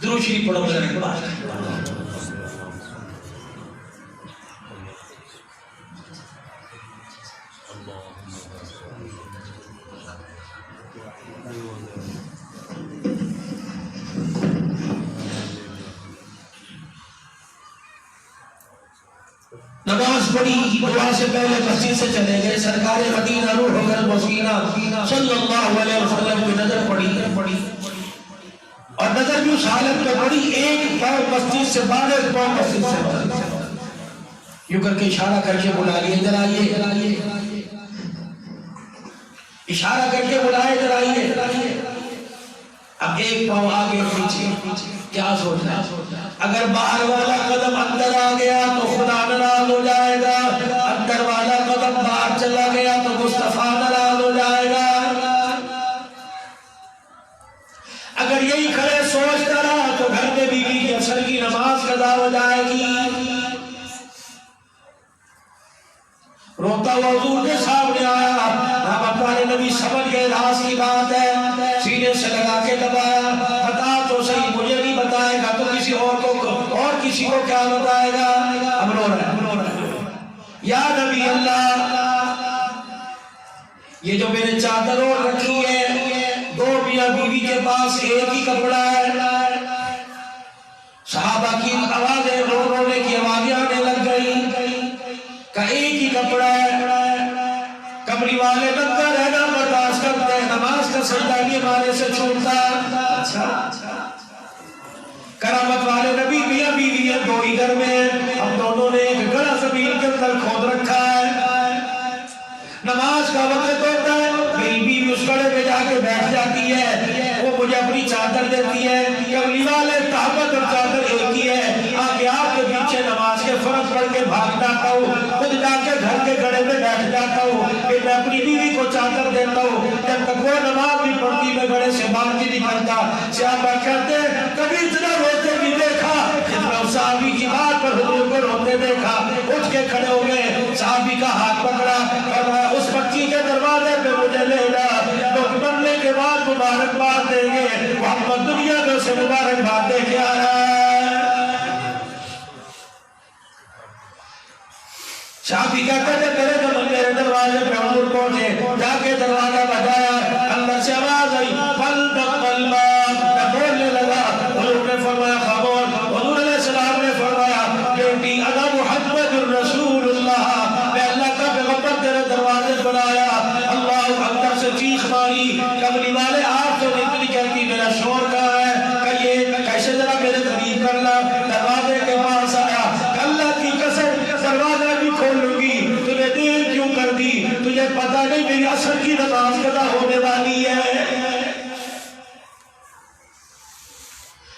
درود شریف پڑھو. نماز پڑھی, دعا سے پہلے مسجد سے چلے گئے. سرکار مدینہ روح المسکینہ صلی اللہ علیہ وسلم کی نظر پڑی اور نظر بھی اس حالت میں پڑی, ایک پاؤں مسجد سے باہر, ایک پاؤں مسجد سے باہر. یوں کر کے اشارہ کر کے بلا لیے ادھر آئیے, اشارہ کر کے بلائے ادھر آئیے. اب ایک پاؤں آگے پیچھے, کیا سوچنا ہے؟ اگر باہر والا قدم اندر آ گیا تو خدا ناراض ہو جائے گا, اندر والا قدم باہر چلا گیا تو مصطفیٰ ناراض ہو جائے گا. اگر یہی کھڑے سوچتا رہا تو گھر میں بیوی کی عصر کی نماز قضا ہو جائے گی. روتا ہوا حضور کے سامنے آیا, رحمت والے نبی سمجھ گئے راز کی بات ہے, سینے سے لگا کے دبایا. بتا تو صحیح, مجھے نہیں بتائے گا تو کسی اور کسی کو کیا بتائے گا؟ اب رو رہا ہے. یا نبی اللہ, یہ جو میں نے چادر اوڑھ رکھی ہے, دو میاں بیوی کے پاس ایک ہی کپڑا ہے. صحابہ کی آوازیں, رونے کی آوازیں آنے لگ گئی کہ ایک ہی کپڑا ہے. کمری والے ننگا رہنا برداشت کرتے ہیں, نماز کا سجدہ بھی ہمارے سے چھوٹتا. کرامت والے نبی میاں بیوی ہیں, دو ہی گھر میں, ہم دونوں نے ایک گڑا زمین کے اندر کھود رکھا ہے. نماز کا وقت ہوتا ہے, میری بیوی اس گڑے پہ جا کے بیٹھ جاتی ہے, وہ مجھے اپنی چادر دیتی ہے. کملی والے طاقت اور چادر ایک ہی ہے, آگے آپ کے پیچھے نماز کے فرض پڑھ کے بھاگ جاتا ہوں, خود جا کے گھر کے گڑے پہ بیٹھ جاتا ہوں, پھر میں اپنی بیوی کو چادر دیتا ہوں. جب تک وہ نماز نہیں پڑھتی میں گڑے سے باہر نہیں نکلتا. صحابہ کہتے ہیں کبھی اتنا روتے بھی دیکھا جتنا اس صحابی کی بات پر حضور کو روتے دیکھا. اٹھ کے کھڑے ہو گئے, صحابی کا ہاتھ پکڑا, فرمایا اس بچی کے دروازے پہ مجھے لے جا, لوگ مرنے کے بعد مبارکباد دیں گے, محمد دنیا میں سے مبارکباد دے کے آیا ہے. صحابی کہتے تھے میرے دروازے دروازے پہ حضور پہنچے، جا کے دروازہ بجایا، اندر سے آواز آئی فلدق الباب، میں بولنے لگا، حضور نے فرمایا خاموش۔ حضور علیہ السلام نے فرمایا بیٹی انا محمد الرسول اللہ، میں اللہ کا پیغمبر تیرے دروازے پر آیا۔ اللہ اکبر سے چیخ ماری، کملی والے آپ تو اتنی کہتی میرا شور کہاں ہے، کہ یہ کیسے ذرا میرے قریب کرنا، دروازے کے پاس آیا، اللہ کی قسم دروازہ بھی کھولوں گی، تمہیں دیر کیوں کر دی، تجھے پتہ نہیں میری عصر کی نماز قضا ہونے والی ہے۔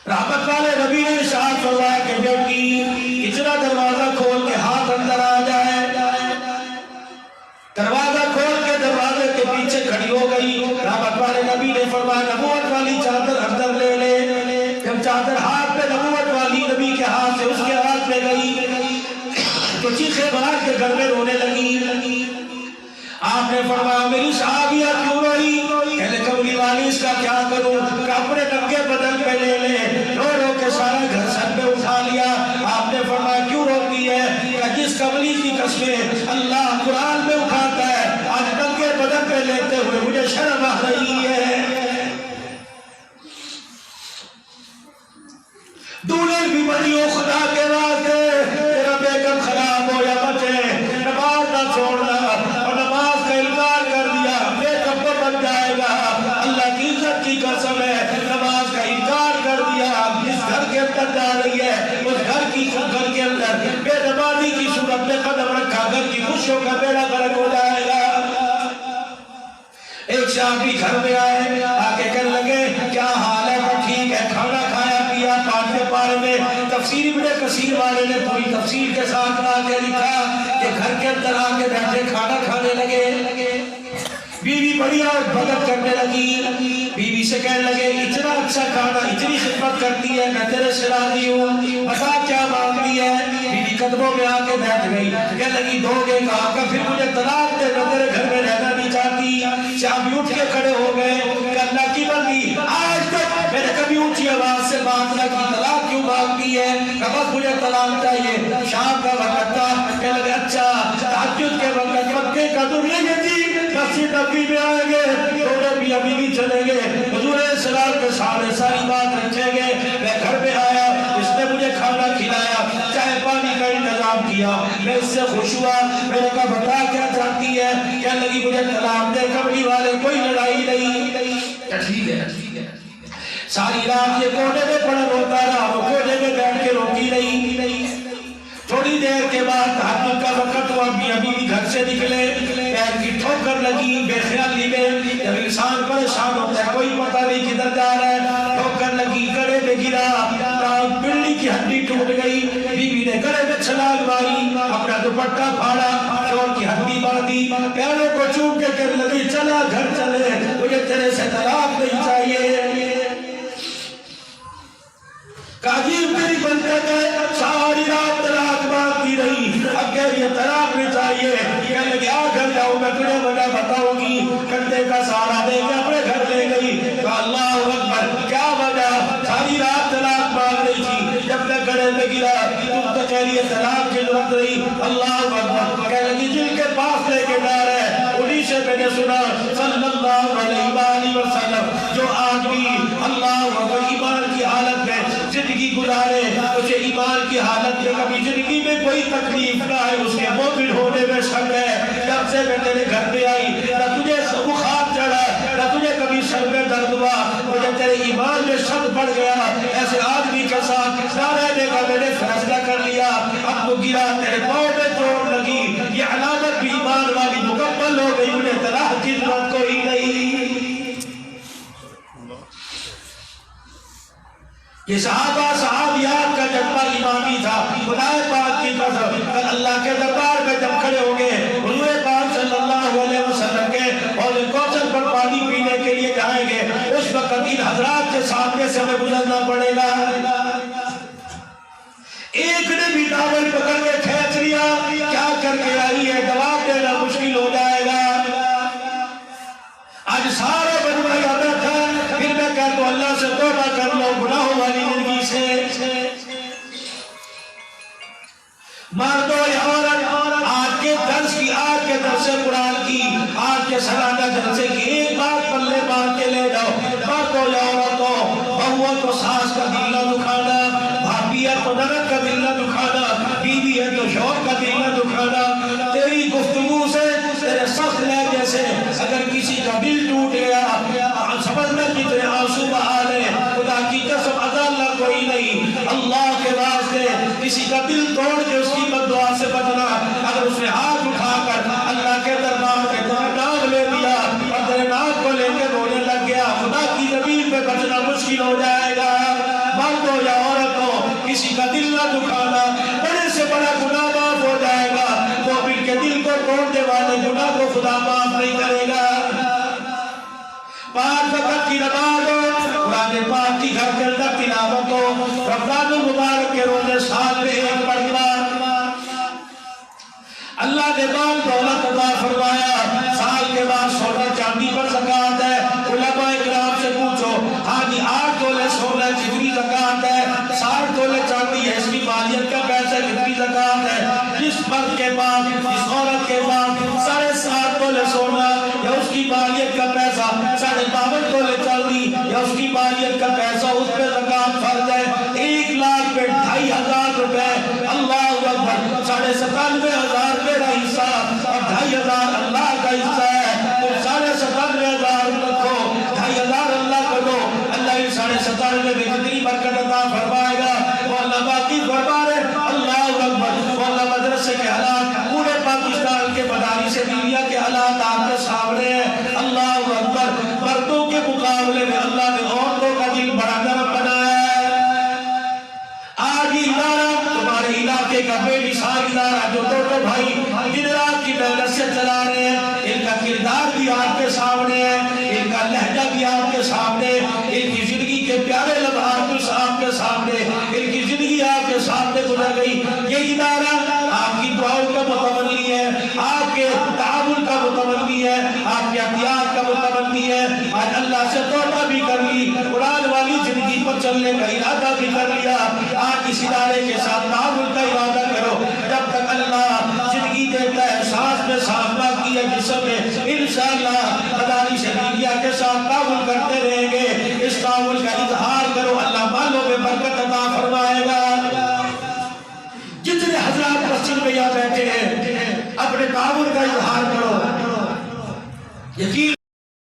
رحمت والے نبی نے ارشاد فرمایا کہ بیٹی اتنا دروازہ کھول کے ہاتھ اندر آ جائے۔ دروازہ کھول کے دروازے کے پیچھے کھڑی ہو گئی۔ رحمت والے نبی نے فرمایا نبوت والی چادر اندر لے لے۔ جب چادر ہاتھ پہ نبوت والی نبی کے ہاتھ سے اس کے ہاتھ میں گئی تو چیخے مار کے گھر میں رونے لگی۔ آپ نے فرمایا میری صحابیہ کیوں روئی؟ کہنے کملی والی اس کا کیا کروں، کہ اپنے ننگے بدن پہ لے لے، رو رو کے سارا گھر سر پہ اٹھا لیا۔ آپ نے فرمایا کیوں روتی ہے؟ کہ جس کملی کی قسمیں اللہ قرآن میں اٹھاتا ہے آج ننگے بدن پہ لیتے ہوئے مجھے شرم آ رہی ہے۔ دولہن بھی بڑی ہو خدا کے واسطے، تیرا بیگم خراب ہو یا بچے، نماز نہ چھوڑنا، اور نماز کا انکار کر دیا بیگم تو بن جائے گا۔ اللہ کی عزت کی قسم ہے نماز کا انکار کر دیا، جس گھر کے اندر جا رہی ہے اس گھر کے اندر بے نمازی کی صورت میں قدم رکھا، گھر کی خوشیوں کا بیڑا غرق ہو جائے گا۔ ایک صحابی گھر میں آئے، آکے کہنے لگے کیا حال ہے؟ تو ٹھیک ہے، کھانا کھایا پیا، پانچویں پارے میں تفسیر ابن کثیر والے نے پوری تفسیر کے ساتھ لا کے لکھا کہ گھر کے اندر آ کے بیٹھے کھانا کھانے لگے۔ بیوی بڑی مدد کرنے لگی، بیوی سے کہنے لگے اتنا اچھا کھانا، اتنی خدمت کرتی ہے، میں تیرے سے راضی ہوں، بتا کیا مانگتی ہے؟ بیوی قدموں میں آ کے بیٹھ گئی، کہنے لگی دو گے کہا کہ پھر مجھے طلاق دے، میں تیرے گھر میں رہنا نہیں چاہتی۔ صحابی اٹھ کے کھڑے ہو گئے کہ اللہ کی بندی آج تک میں نے کبھی اونچی آواز سے بات نہ کی، طلاق کیوں مانگتی ہے؟ کہ بس مجھے طلاق چاہیے۔ شام کا وقت تھا، کہنے لگے اچھا تہجد کے وقت مکے کا دور لے گے جی، مسجد نبی میں آئیں گے، دونوں میاں بیوی چلیں گے، حضور علیہ السلام کے سامنے ساری بات رکھیں گے۔ میں گھر میں آیا، اس نے مجھے کھانا کھلایا، چائے پانی کا انتظام کیا، میں اس سے خوش ہوا۔ میں نے کہا بتا کیا چاہتی ہے؟ کہنے لگی مجھے طلاق دے، کملی والے کوئی لڑائی نہیں۔ ٹھیک ہے ساری رات یہ کونے میں پڑا روتا رہا، وہ کونے میں بیٹھ کے روتی رہی۔ تھوڑی دیر کے بعد تہجد کا وقت ہوا، میاں بیوی گھر سے نکلے، پیر کی ٹھوکر لگی بے خیالی میں۔ جب انسان پریشان ہوتا ہے کوئی پتہ نہیں کدھر جا رہا ہے، ٹھوکر لگی، گڑے میں گرا، پنڈلی کی ہڈی ٹوٹ گئی۔ بیوی نے گڑے میں چھلانگ ماری، اپنا دوپٹہ پھاڑا، شور کی ہڈی باندھی، پیروں کو چوم کے کہنے لگی چلا گھر چلے، مجھے تیرے سے طلاق نہیں چاہیے۔ عجیب تیری بنتت ہے، ساری رات طلاق مانگتی رہی، اب کہہ رہی ہے طلاق نہیں چاہیے۔ کہنے لگی آ گھر جاؤ، میں تجھے وجہ بتاؤں گی۔ کندھے کا سہارا دے کے اپنے گھر لے گئی۔ کہا اللہ اکبر، کیا وجہ؟ ساری رات طلاق مانگ رہی تھی، جب میں گڑے میں گرا تم تو کہہ رہی ہے طلاق کی ضرورت نہیں۔ اللہ اکبر، کہنے لگی جن کے پاس لے کے جا رہے ہیں انہی سے میں نے سنا صلی اللہ علیہ وسلم جو آدمی اللہ اکبر ایمان کی حالت میں زندگی گزارے، اسے ایمان کی حالت میں کبھی زندگی میں کوئی تکلیف نہ ہے، اس کے مومن ہونے میں شک ہے۔ جب سے میں تیرے گھر پہ آئی نہ تجھے بخار چڑھا، نہ تجھے کبھی سر میں درد ہوا، مجھے تیرے ایمان میں شک پڑ گیا۔ ایسے آدمی کے ساتھ نہ رہنے کا میں نے فیصلہ کر لیا۔ اب تو گرا تیرے پاؤں میں چوٹ لگی، یہ علامت بھی ایمان والی مکمل ہو گئی، مجھے طلاق کی ضرورت کوئی نہیں۔ یہ صحابیات کا جذبہ ایمانی تھا۔ خدا پاک کی قسم کل اللہ کے دربار میں جب کھڑے ہو گئے، حضور پاک صلی اللہ علیہ وسلم کے اور کوثر پر پانی پینے کے لیے جائیں گے، اس وقت ان حضرات کے سامنے سے ہمیں گزرنا پڑے گا۔ ایک نے بھی ٹاول پکڑ کے کھینچ لیا، کیا کر کے آئی ہے جواب دینا مشکل ہو جائے گا۔ آج سارے بنوایا بیٹھا، پھر میں کہتا ہوں اللہ سے توبہ کر لو گناہوں والی زندگی سے۔ مرد و عورت آج کے درس قرآن کی سالانہ جلسے کی ایک بات پلے باندھ کے لے جاؤ. مردوں یا عورتوں، بہو تو ساس کا دل نہ دکھانا، بھابی ہے تو نند کا دل نہ دکھانا، بیوی ہے تو شوہر کا دل نہ دکھانا. تیری گفتگو سے، تیرے سخت لہجے سے اگر کسی کا دل ٹوٹ گیا، سمجھنا کتنے آنسو بہا لے، خدا کی قسم عذا اللہ کوئی نہیں. اللہ کے واسطے کسی کا دل توڑ کے اس کی بددعا سے بچنا. اگر اس نے ہاتھ اٹھا کر اللہ کے دربار میں تیرا نام لے دیا اور تیرے نام کو لے کے رونے لگ گیا، خدا کی زمین پہ بچنا مشکل ہو جائے گا. مردوں یا عورتوں، کسی کا دل نہ دکھانا، بڑے سے بڑا گناہ معاف ہو جائے گا. مومن کے دل کو توڑنے والے گناہ کو خدا معاف نہیں کرے گا. 5 وقت کی نماز ہو، قرآن پاک کی گھر کے اندر تلاوت ہو، رمضان المبارک کے روزے سال میں ایک مرتبہ. اللہ نے مال دولت عطا فرمایا، سال کے بعد سونا چاندی پر زکات ہے. علماء کرام سے پوچھو، ہاں جی 8 تولے سونا کتنی زکات ہے؟ 60 تولے چاندی ہے، اس کی مالیت کا پیسہ کتنی زکات ہے؟ جس مرد کے پاس، جس عورت کے پاس 7.5 تولے سونا یا اس کی مالیت کا پیسہ، 52 تولے چاندی یا اس کی مالیت کا پیسہ، اس پہ زکات فرض ہے. 1 لاکھ پہ 2,500 روپے. اللہ اکبر. 97,500 میرا حصہ اور 2,500 اللہ کا حصہ ہے. تو 97,500 رکھو، 2,500 اللہ کو دو. اللہ ان 97,500 میں کتنی برکت عطا فرمائے گا. وہ اللہ باقی فرما رہے. اللہ اکبر. وہ اللہ مدرسے کے حالات، پورے پاکستان کے مدارس دنیا کے حالات آپ کے سامنے ہیں. اللہ اکبر. مردوں کے مقابلے میں اللہ نے عورتوں کا دل بڑا نرم بنایا ہے. آج یہ ادارہ تمہارے علاقے کا بے مثال ادارہ جو ٹوٹو بھائی دن رات کی محنت سے چلا رہے ہیں، ان کا کردار بھی آپ کے سامنے ہے، ان کا لہجہ بھی آپ کے سامنے، ان کی زندگی کے پیارے لمحات بھی آپ کے سامنے، ان کی زندگی آپ کے سامنے گزر گئی. یہ ادارہ آپ کی دعاؤں کا متولی ہے، آپ کے تعاون کا متولی ہے، آپ کے احتیاط کا متولی ہے. آج اللہ سے توبہ بھی کر لی، قرآن والی زندگی پر چلنے کا ارادہ بھی کر لیا. آج اس ادارے کے ساتھ تعاون کا ارادہ کرو. جب تک اللہ زندگی دیتا ہے، سانس میں سانس باقی ہے جسم میں، انشاءاللہ مدارس میڈیا کے ساتھ تعاون کرتے رہیں گے. اس تعاون کا اظہار کرو، اللہ مالوں میں برکت عطا فرمائے گا. جتنے حضرات مسجد میں یہاں بیٹھے ہیں، اپنے تعاون کا اظہار کرو. یقین